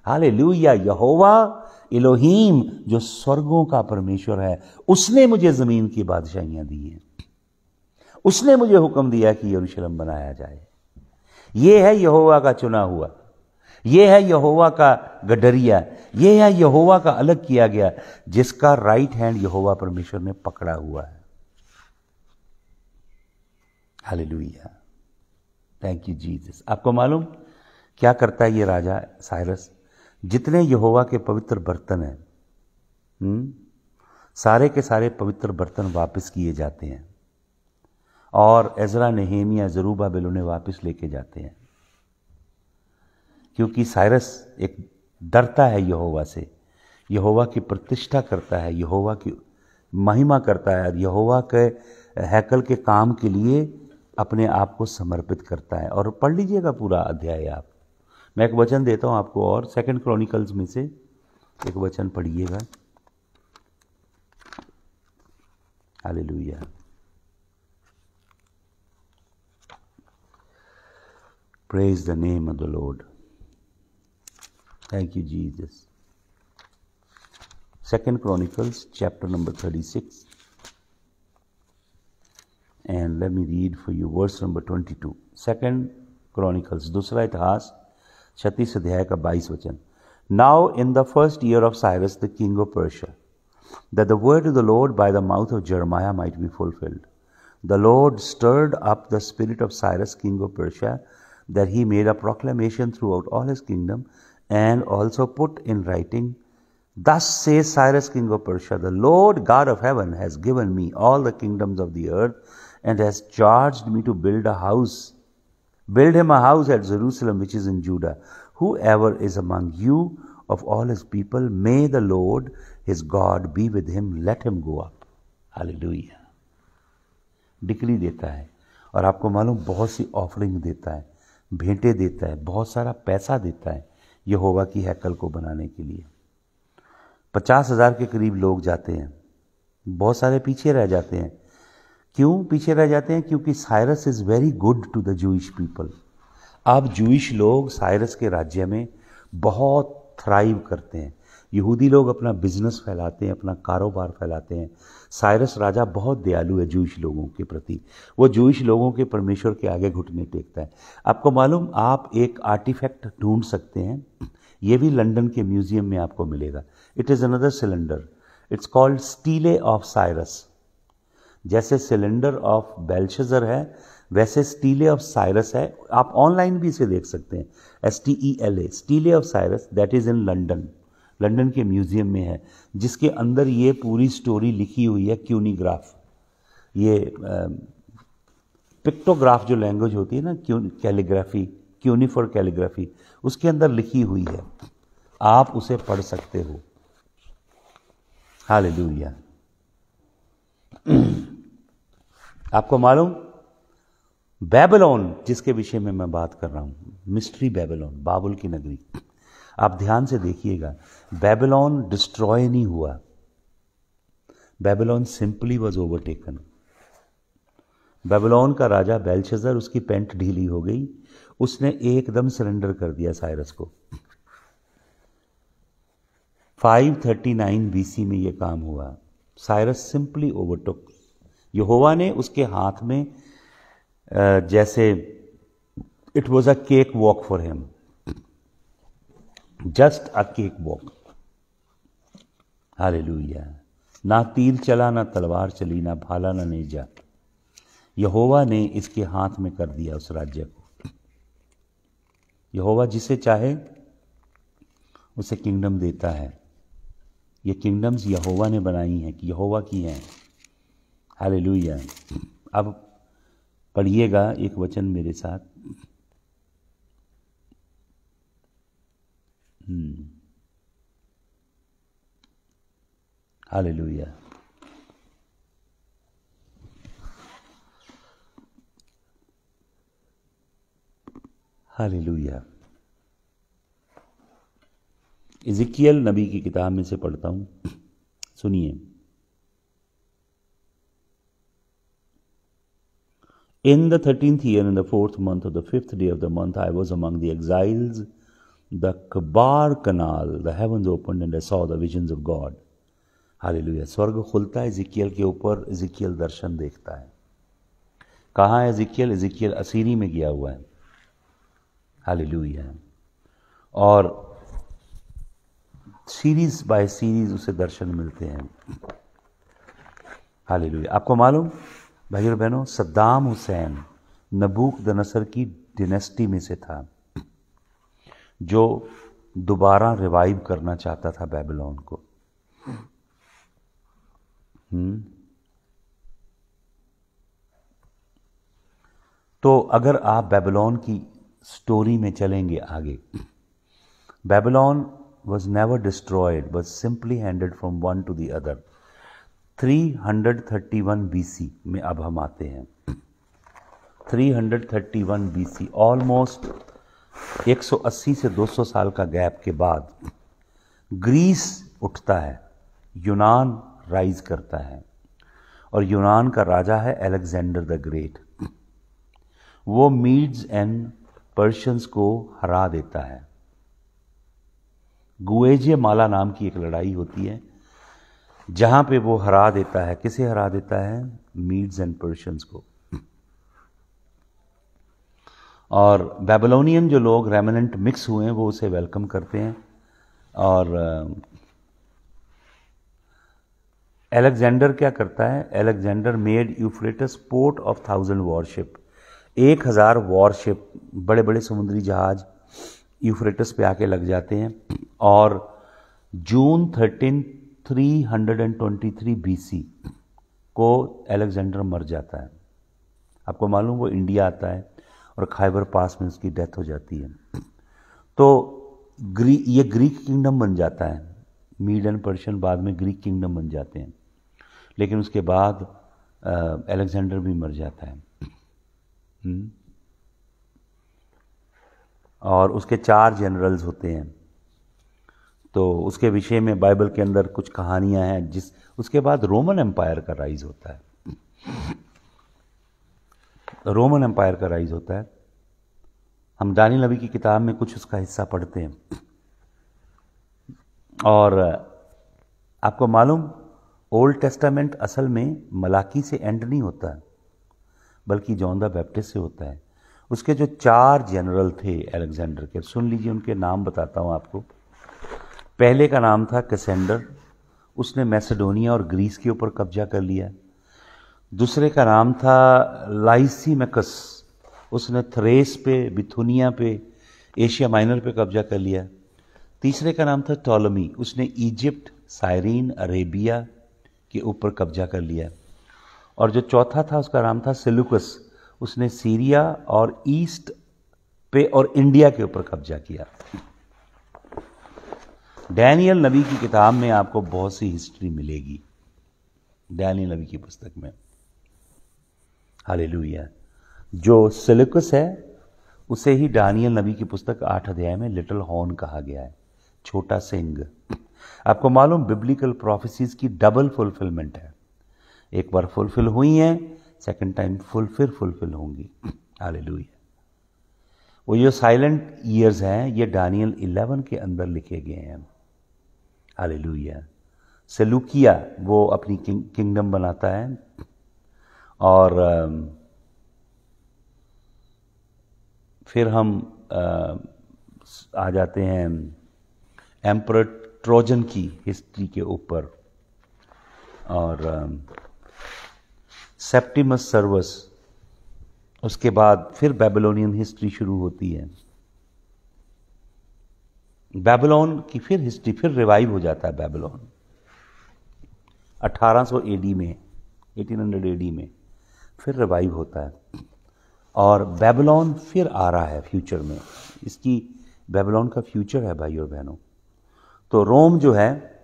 [SPEAKER 1] Hallelujah. यहोवा एलोहीम जो स्वर्गों का परमेश्वर है, उसने मुझे जमीन की बादशाहियां दी हैं। उसने मुझे हुक्म दिया कि यरूशलेम बनाया जाए। ये है यहोवा का चुना हुआ, ये है यहोवा का गडरिया, ये है यहोवा का अलग किया गया, जिसका राइट हैंड यहोवा परमेश्वर ने पकड़ा हुआ है। हालेलुया। Thank you Jesus. आपको मालूम क्या करता है ये राजा साइरस? जितने यहोवा के पवित्र बर्तन हैं, सारे के सारे पवित्र बर्तन वापस किए जाते हैं, और एजरा, नेहेमिया, जरूब्बाबिल उन्हें वापस लेके जाते हैं। क्योंकि साइरस एक डरता है यहोवा से, यहोवा की प्रतिष्ठा करता है, यहोवा की महिमा करता है, यहोवा के हैकल के काम के लिए अपने आप को समर्पित करता है। और पढ़ लीजिएगा पूरा अध्याय आप। मैं एक वचन देता हूं आपको, और 2 क्रॉनिकल्स में से एक वचन पढ़िएगा। Hallelujah. Praise the name of the Lord. Thank you, Jesus. 2 Chronicles, chapter number 36. And let me read for you verse number 22. 2 Chronicles, दूसरा इतिहास 36 अध्याय का 22 वचन. Now in the first year of Cyrus the king of Persia, that the word of the Lord by the mouth of Jeremiah might be fulfilled, the Lord stirred up the spirit of Cyrus king of Persia, that he made a proclamation throughout all his kingdom, and also put in writing, Thus says Cyrus king of Persia, the Lord God of heaven has given me all the kingdoms of the earth, and has charged me to build him a house at Jerusalem which is in Judah. Whoever is among you of all his people, may the Lord his God be with him, let him go up. Hallelujah. Decree देता है, और आपको मालूम बहुत सी offering देता है, भेंटे देता है, बहुत सारा पैसा देता है यहोवा की हैकल को बनाने के लिए. 50,000 के करीब लोग जाते हैं, बहुत सारे पीछे रह जाते हैं. क्यों पीछे रह जाते हैं? क्योंकि Cyrus is very good to the Jewish people. अब जूइश लोग साइरस के राज्य में बहुत थ्राइव करते हैं. यहूदी लोग अपना बिजनेस फैलाते हैं, अपना कारोबार फैलाते हैं. साइरस राजा बहुत दयालु है जूइश लोगों के प्रति. वो जूइश लोगों के परमेश्वर के आगे घुटने टेकता है. आपको मालूम, आप एक आर्टिफैक्ट ढूंढ सकते हैं, ये भी लंदन के म्यूजियम में आपको मिलेगा. It is another cylinder, it's called stele of Cyrus. जैसे सिलेंडर ऑफ बेल्शेजर है, वैसे स्टीले ऑफ साइरस है. आप ऑनलाइन भी इसे देख सकते हैं. STELA, stele of Cyrus, that is in London. London के म्यूजियम में है, जिसके अंदर ये पूरी स्टोरी लिखी हुई है. क्यूनीग्राफ, ये पिक्टोग्राफ जो लैंग्वेज होती है ना, कैलीग्राफी, क्यूनिफर कैलीग्राफी, उसके अंदर लिखी हुई है. आप उसे पढ़ सकते हो. हालेलुया. आपको मालूम, बेबीलोन जिसके विषय में मैं बात कर रहा हूं, मिस्ट्री बेबीलोन, बाबुल की नगरी, आप ध्यान से देखिएगा. बेबीलोन डिस्ट्रॉय नहीं हुआ. Babylon simply was overtaken. Babylon का राजा बेल्शेजर, उसकी पेंट ढीली हो गई, उसने एकदम सरेंडर कर दिया साइरस को. 539 BC में यह काम हुआ. Cyrus simply overtook. यहोवा ने उसके हाथ में जैसे it was a cake walk for him, just a cake walk. Hallelujah. ना तीर चला, ना तलवार चली, ना भाला, ना नेजा. यहोवा ने इसके हाथ में कर दिया उस राज्य को. यहोवा जिसे चाहे उसे किंगडम देता है. ये किंगडम्स यहोवा ने बनाई हैं, कि यहोवा की हैं. हालेलुया. अब पढ़िएगा एक वचन मेरे साथ. हालेलुया. हालेलुया. इज़िकियल नबी की किताब में से पढ़ता हूं, सुनिए. In the 13th year, in the 4th month of the 5th day of the month, I was among the exiles. The Kabar canal, the heavens opened and I saw the visions of God. Hallelujah. स्वर्ग खुलता है इज़िकियल के ऊपर. इज़िकियल दर्शन देखता है. कहाँ है इज़िकियल? इज़िकियल असीरी में गया हुआ है. हालेलुया. और सीरीज बाय सीरीज उसे दर्शन मिलते हैं. हालेलुया. आपको मालूम भाई और बहनों, सद्दाम हुसैन नबूकदनसर की डिनेस्टी में से था, जो दोबारा रिवाइव करना चाहता था बेबीलोन को. तो अगर आप बेबीलोन की स्टोरी में चलेंगे आगे, Babylon was never destroyed, but simply handed from one to the other. 331 BC में अब हम आते हैं. 331 BC, ऑलमोस्ट 180 से 200 साल का गैप के बाद ग्रीस उठता है, यूनान राइज करता है, और यूनान का राजा है अलेक्जेंडर द ग्रेट. वो मीड्स एंड पर्शियंस को हरा देता है. गुएजे माला नाम की एक लड़ाई होती है जहां पे वो हरा देता है। किसे हरा देता है? मीड्स एंड पर्शियंस को। और बेबीलोनियन जो लोग रेमिनेंट मिक्स हुए हैं वो उसे वेलकम करते हैं। और अलेक्जेंडर क्या करता है? Alexander made Euphrates port of 1000 worship. 1000 worship, बड़े बड़े समुद्री जहाज यूफ्रेटस पे आके लग जाते हैं। और जून 13 323 BC को अलेक्जेंडर मर जाता है। आपको मालूम वो इंडिया आता है और खाइबर पास में उसकी डेथ हो जाती है। तो ये ग्रीक किंगडम बन जाता है। मीड एंड पर्शियन बाद में ग्रीक किंगडम बन जाते हैं, लेकिन उसके बाद अलेक्जेंडर भी मर जाता है। और उसके 4 जनरल्स होते हैं। तो उसके विषय में बाइबल के अंदर कुछ कहानियां हैं। उसके बाद रोमन एम्पायर का राइज होता है। रोमन एम्पायर का राइज होता है। हम दानिएल नबी की किताब में कुछ उसका हिस्सा पढ़ते हैं। और आपको मालूम, ओल्ड टेस्टामेंट असल में मलाकी से एंड नहीं होता है, बल्कि जॉन द बैप्टिस्ट से होता है। उसके जो 4 जनरल थे अलेक्जेंडर के, सुन लीजिए, उनके नाम बताता हूं आपको। पहले का नाम था कैसेंडर, उसने मैसेडोनिया और ग्रीस के ऊपर कब्जा कर लिया। दूसरे का नाम था लाइसीमकस, उसने थ्रेस पे, बिथुनिया पे, एशिया माइनर पे कब्जा कर लिया। तीसरे का नाम था टॉलमी, उसने इजिप्ट, साइरीन, अरेबिया के ऊपर कब्जा कर लिया। और जो चौथा था उसका नाम था सेलुकस, उसने सीरिया और ईस्ट पे और इंडिया के ऊपर कब्जा किया। दानिएल नबी की किताब में आपको बहुत सी हिस्ट्री मिलेगी, दानिएल नबी की पुस्तक में। हालेलुया। जो सेलुकस है उसे ही दानिएल नबी की पुस्तक 8 अध्याय में लिटिल हॉर्न कहा गया है, छोटा सिंह। आपको मालूम, बिब्लिकल प्रोफेसीज की डबल फुलफिलमेंट है। एक बार फुलफिल हुई हैं, सेकंड टाइम फिर फुलफिल होंगी। हालेलुया। वो जो साइलेंट ईयर्स हैं ये दानिएल 11 के अंदर लिखे गए हैं। हालेलुया। सेलुकिया वो अपनी किंगडम बनाता है। और फिर हम आ जाते हैं एम्परर ट्रोजन की हिस्ट्री के ऊपर। और सेप्टिमस सर्वस, उसके बाद फिर बेबीलोनियन हिस्ट्री शुरू होती है। बेबीलोन की फिर हिस्ट्री, फिर रिवाइव हो जाता है बेबीलोन 1800 AD में, 1800 AD में फिर रिवाइव होता है। और बेबीलोन फिर आ रहा है फ्यूचर में। इसकी बेबीलोन का फ्यूचर है भाई और बहनों। तो रोम जो है,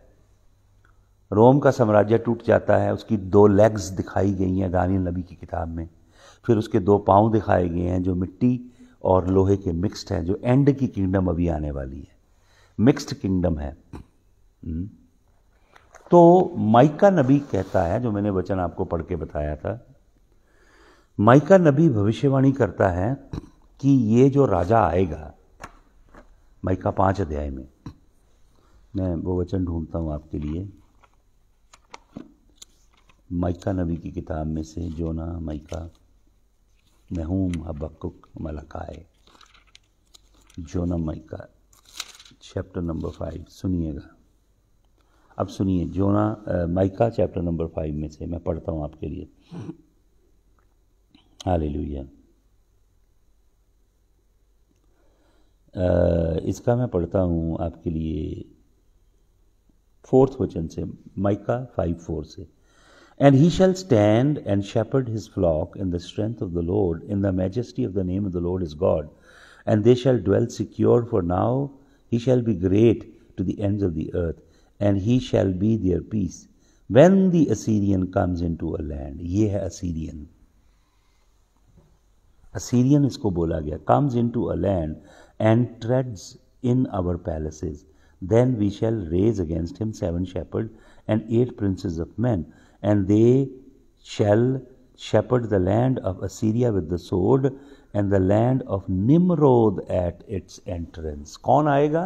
[SPEAKER 1] रोम का साम्राज्य टूट जाता है। उसकी 2 लेग्स दिखाई गई हैं दानिएल नबी की किताब में। फिर उसके 2 पाँव दिखाए गए हैं जो मिट्टी और लोहे के मिक्स्ड हैं, जो एंड की किंगडम अभी आने वाली है, मिक्स्ड किंगडम है। तो माइका नबी कहता है, जो मैंने वचन आपको पढ़ के बताया था, माइका नबी भविष्यवाणी करता है कि ये जो राजा आएगा, माइका 5 अध्याय में, मैं वो वचन ढूंढता हूं आपके लिए, माइका नबी की किताब में से, जोना, माइका, नहूम, हबक्कुक, मलकाय, जोना, माइका, चैप्टर नंबर 5। सुनिएगा, अब सुनिए, जोना, माइका चैप्टर नंबर 5 में से मैं पढ़ता हूं आपके लिए। हालेलुया। इसका मैं पढ़ता हूं आपके लिए 4th वचन से, माइका 5:4 से। And he shall stand and shepherd his flock in the strength of the Lord, in the majesty of the name of the Lord his God. And they shall dwell secure, for now he shall be great to the ends of the earth, and he shall be their peace. When the Assyrian comes into a land, ये है Assyrian, Assyrian इसको बोला गया, comes into a land and treads in our palaces, then we shall raise against him 7 shepherds and 8 princes of men, and they shall shepherd the land of Assyria with the sword, and the land of Nimrod at its entrance. कौन आएगा?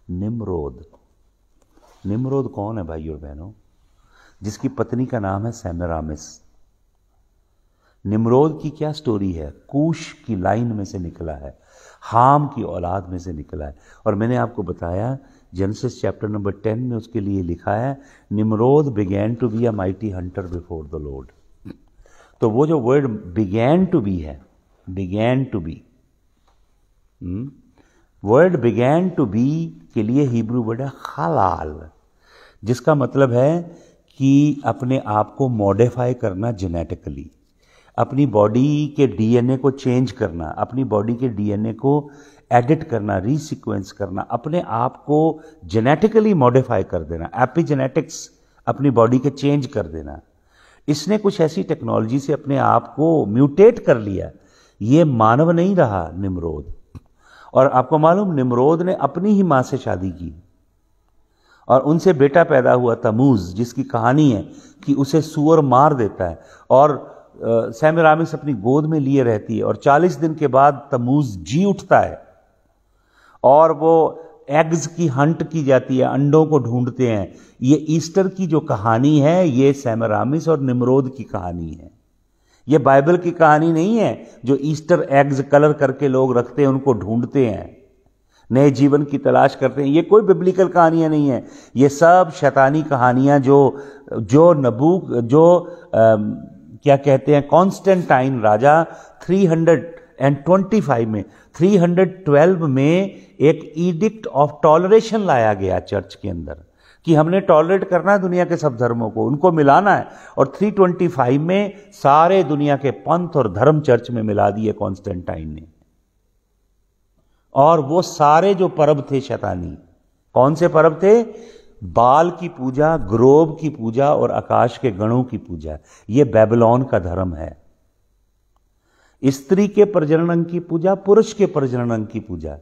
[SPEAKER 1] Nimrod. Nimrod कौन है भाई और बहनों? जिसकी पत्नी का नाम है सेमिरामिस। निम्रोद की क्या स्टोरी है? कूश की लाइन में से निकला है, हाम की औलाद में से निकला है। और मैंने आपको बताया जेनेसिस चैप्टर नंबर 10 में उसके लिए लिखा है, Nimrod began to be a mighty hunter before the Lord. तो वो जो वर्ड बिगैन टू बी है, began to be, word began to be के लिए हिब्रू वर्ड है हलाल, जिसका मतलब है कि अपने आप को मॉडिफाई करना जेनेटिकली, अपनी बॉडी के डीएनए को चेंज करना, अपनी बॉडी के डीएनए को एडिट करना, रीसीक्वेंस करना, अपने आप को जेनेटिकली मॉडिफाई कर देना, एपिजेनेटिक्स अपनी बॉडी के चेंज कर देना। इसने कुछ ऐसी टेक्नोलॉजी से अपने आप को म्यूटेट कर लिया। ये मानव नहीं रहा निम्रोद। और आपको मालूम, निम्रोद ने अपनी ही मां से शादी की और उनसे बेटा पैदा हुआ तमूज, जिसकी कहानी है कि उसे सूअर मार देता है और सेमिरामिस अपनी गोद में लिए रहती है और 40 दिन के बाद तमूज जी उठता है और वो एग्स की हंट की जाती है, अंडों को ढूंढते हैं। ये ईस्टर की जो कहानी है, ये सेमिरामिस और निम्रोद की कहानी है। ये बाइबल की कहानी नहीं है जो ईस्टर एग्स कलर करके लोग रखते हैं, उनको ढूंढते हैं, नए जीवन की तलाश करते हैं। ये कोई बिब्लिकल कहानियां नहीं है, ये सब शैतानी कहानियां जो क्या कहते हैं, कॉन्स्टेंटाइन राजा 325 में 312 में एक इडिक्ट ऑफ टॉलरेशन लाया गया चर्च के अंदर कि हमने टॉलरेट करना है दुनिया के सब धर्मों को, उनको मिलाना है। और 325 में सारे दुनिया के पंथ और धर्म चर्च में मिला दिए कॉन्स्टेंटाइन ने। और वो सारे जो पर्व थे शैतानी, कौन से पर्व थे? बाल की पूजा, ग्रोब की पूजा और आकाश के गणों की पूजा। ये बेबीलोन का धर्म है। स्त्री के प्रजनन अंग की पूजा, पुरुष के प्रजनन अंग की पूजा,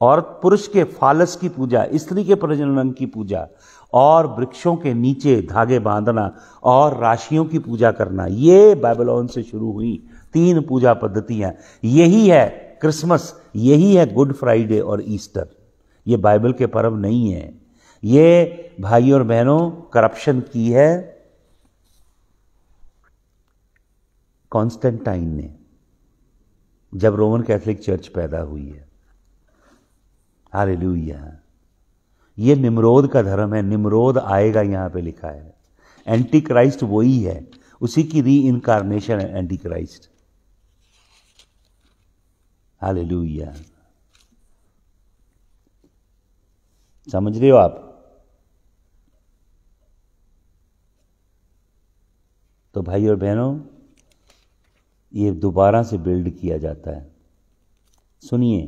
[SPEAKER 1] और पुरुष के फालस की पूजा, स्त्री के प्रजनन अंग की पूजा, और वृक्षों के नीचे धागे बांधना और राशियों की पूजा करना। ये बेबीलोन से शुरू हुई 3 पूजा पद्धतियां। यही है क्रिसमस, यही है गुड फ्राइडे और ईस्टर। ये बाइबल के पर्व नहीं है। ये भाई और बहनों करप्शन की है कॉन्स्टेंटाइन ने, जब रोमन कैथोलिक चर्च पैदा हुई है। हालेलुया। ये निम्रोद का धर्म है। निम्रोद आएगा, यहां पे लिखा है। एंटी क्राइस्ट वही है, उसी की री इनकारनेशन है एंटी क्राइस्ट। हालेलुया। समझ रहे हो आप? तो भाई और बहनों, ये दोबारा से बिल्ड किया जाता है। सुनिए,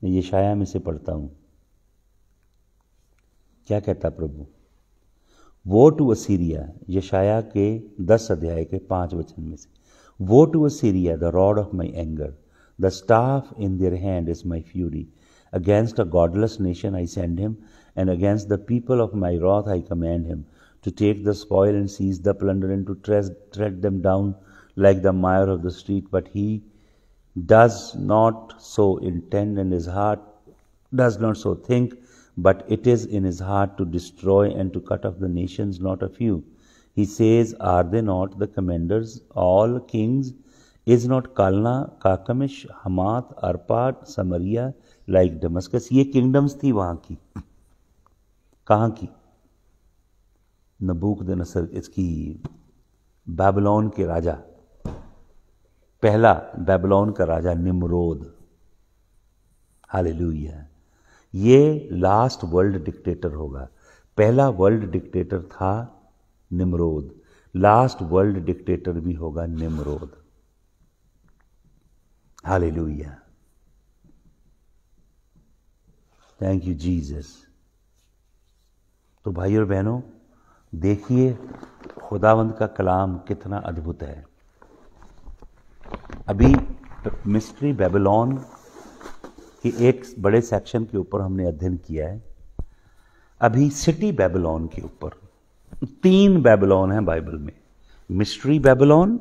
[SPEAKER 1] मैं यशाया में से पढ़ता हूं, क्या कहता प्रभु। वो टू असीरिया, यशाया के 10 अध्याय के 5 वचन में से। Woe to Assyria the rod of my anger, the staff in their hand is my fury. Against a godless nation I send him, and against the people of my wrath I command him, to take the spoil and seize the plunder, and to tread them down like the mire of the street. But he does not so intend, and his heart does not so think, but it is in his heart to destroy and to cut off the nations, not a few. He says, are they not the commanders, all kings? Is not Kalna, Kakamish, Hamath, Arpad, Samaria like Damascus? ये kingdoms थी वहां की। कहां की? नबूकदनेस्सर, इसकी Babylon के राजा, पहला Babylon का राजा निम्रोद। हालेलुया। ये लास्ट वर्ल्ड डिक्टेटर होगा। पहला वर्ल्ड डिक्टेटर था निम्रोद, लास्ट वर्ल्ड डिक्टेटर भी होगा Nimrod. Hallelujah. Thank you Jesus. तो भाई और बहनों, देखिए खुदावंद का कलाम कितना अद्भुत है। अभी मिस्ट्री बेबीलोन के एक बड़े सेक्शन के ऊपर हमने अध्ययन किया है। अभी सिटी बेबीलोन के ऊपर 3 बेबीलोन है बाइबल में। Mystery Babylon,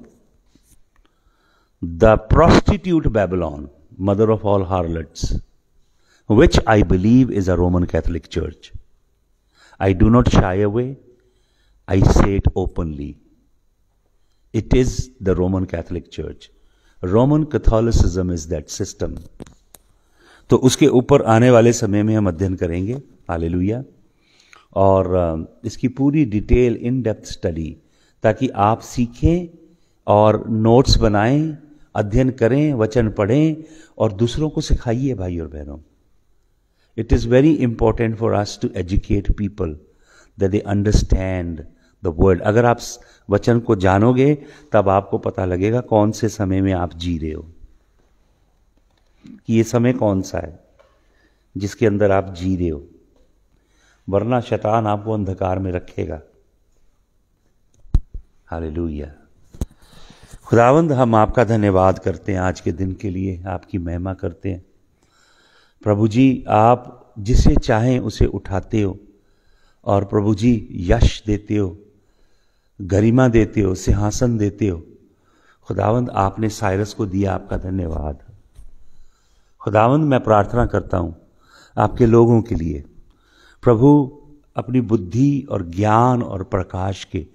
[SPEAKER 1] the prostitute Babylon, mother of all harlots, which I believe is a Roman Catholic Church. I do not shy away. I say it openly. It is the Roman Catholic Church. Roman Catholicism is that system. तो उसके ऊपर आने वाले समय में हम अध्ययन करेंगे, हालेलुया, और इसकी पूरी डिटेल इन डेप्थ स्टडी, ताकि आप सीखें और नोट्स बनाएं, अध्ययन करें, वचन पढ़ें और दूसरों को सिखाइए भाई और बहनों. It is very important for us to educate people that they understand the word. अगर आप वचन को जानोगे तब आपको पता लगेगा कौन से समय में आप जी रहे हो, कि ये समय कौन सा है जिसके अंदर आप जी रहे हो, वरना शैतान आपको अंधकार में रखेगा. हालेलुया. खुदावंद, हम आपका धन्यवाद करते हैं आज के दिन के लिए, आपकी महिमा करते हैं. प्रभु जी, आप जिसे चाहें उसे उठाते हो और प्रभु जी यश देते हो, गरिमा देते हो, सिंहासन देते हो. खुदावंद, आपने साइरस को दिया, आपका धन्यवाद. खुदावंद, मैं प्रार्थना करता हूँ आपके लोगों के लिए. प्रभु, अपनी बुद्धि और ज्ञान और प्रकाश के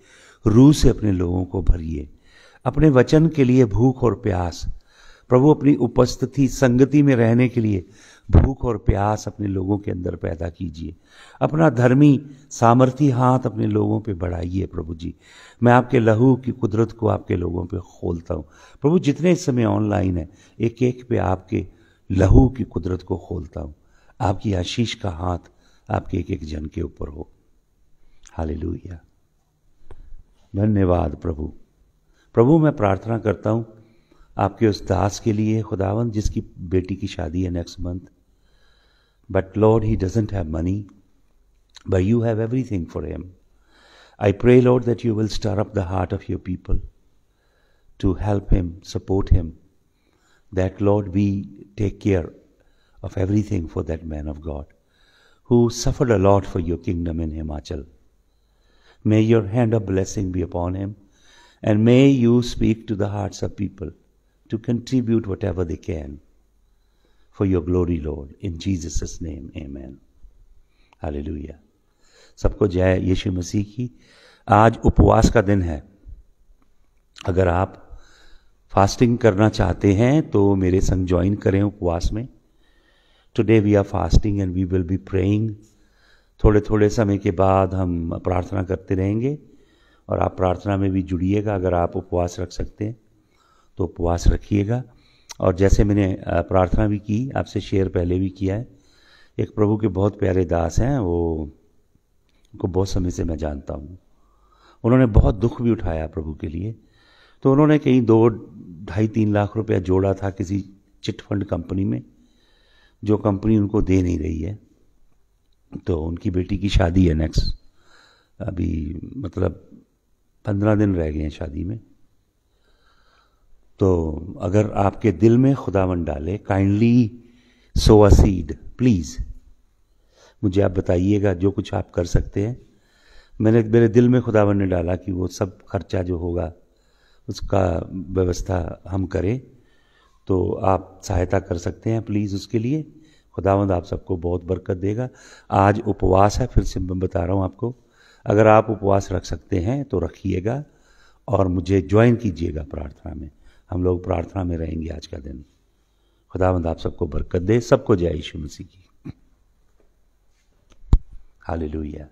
[SPEAKER 1] रूह से अपने लोगों को भरिए. अपने वचन के लिए भूख और प्यास, प्रभु अपनी उपस्थिति संगति में रहने के लिए भूख और प्यास अपने लोगों के अंदर पैदा कीजिए. अपना धर्मी सामर्थी हाथ अपने लोगों पे बढ़ाइए. प्रभु जी, मैं आपके लहू की कुदरत को आपके लोगों पे खोलता हूँ. प्रभु, जितने इस समय ऑनलाइन है, एक एक पे आपके लहू की कुदरत को खोलता हूँ. आपकी आशीष का हाथ आपके एक एक जन के ऊपर हो. हालेलुया. धन्यवाद प्रभु. प्रभु, मैं प्रार्थना करता हूँ आपके उस दास के लिए खुदावंद, जिसकी बेटी की शादी है next month. But Lord, he doesn't have money, but you have everything for him. I pray Lord that you will stir up the heart of your people to help him, support him. That Lord, we take care of everything for that man of God who suffered a lot for your kingdom in Himachal. May your hand of blessing be upon him, and may you speak to the hearts of people to contribute whatever they can for your glory, Lord. In Jesus' name, amen. Hallelujah. सबको जय यीशु मसीह की. आज उपवास का दिन है. अगर आप फास्टिंग करना चाहते हैं तो मेरे संग ज्वाइन करें उपवास में. Today we are fasting and we will be praying. थोड़े थोड़े समय के बाद हम प्रार्थना करते रहेंगे और आप प्रार्थना में भी जुड़िएगा. अगर आप उपवास रख सकते हैं तो उपवास रखिएगा. और जैसे मैंने प्रार्थना भी की, आपसे शेयर पहले भी किया है, एक प्रभु के बहुत प्यारे दास हैं, वो उनको बहुत समय से मैं जानता हूँ. उन्होंने बहुत दुख भी उठाया प्रभु के लिए. तो उन्होंने कहीं 2-2.5-3 लाख रुपया जोड़ा था किसी चिट फंड कंपनी में, जो कंपनी उनको दे नहीं रही है. तो उनकी बेटी की शादी है नेक्स्ट, अभी मतलब 15 दिन रह गए हैं शादी में. तो अगर आपके दिल में खुदावन डाले, kindly so a seed please. मुझे आप बताइएगा जो कुछ आप कर सकते हैं. मेरे दिल में खुदावन ने डाला कि वो सब खर्चा जो होगा उसका व्यवस्था हम करें, तो आप सहायता कर सकते हैं प्लीज़ उसके लिए. खुदावंद आप सबको बहुत बरकत देगा. आज उपवास है, फिर से मैं बता रहा हूँ आपको. अगर आप उपवास रख सकते हैं तो रखिएगा और मुझे ज्वाइन कीजिएगा प्रार्थना में. हम लोग प्रार्थना में रहेंगे आज का दिन. खुदावंद आप सबको बरकत दे. सबको जय यीशु मसीह की. हालेलुया.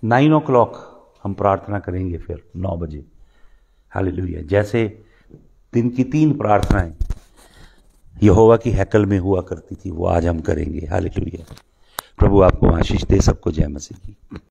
[SPEAKER 1] 9 o'clock हम प्रार्थना करेंगे, फिर 9 बजे. हालेलुया. जैसे दिन की 3 प्रार्थनाएं यहोवा की हैकल में हुआ करती थी, वो आज हम करेंगे. हालेलुया. प्रभु आपको आशीष दे. सबको जय मसीह की.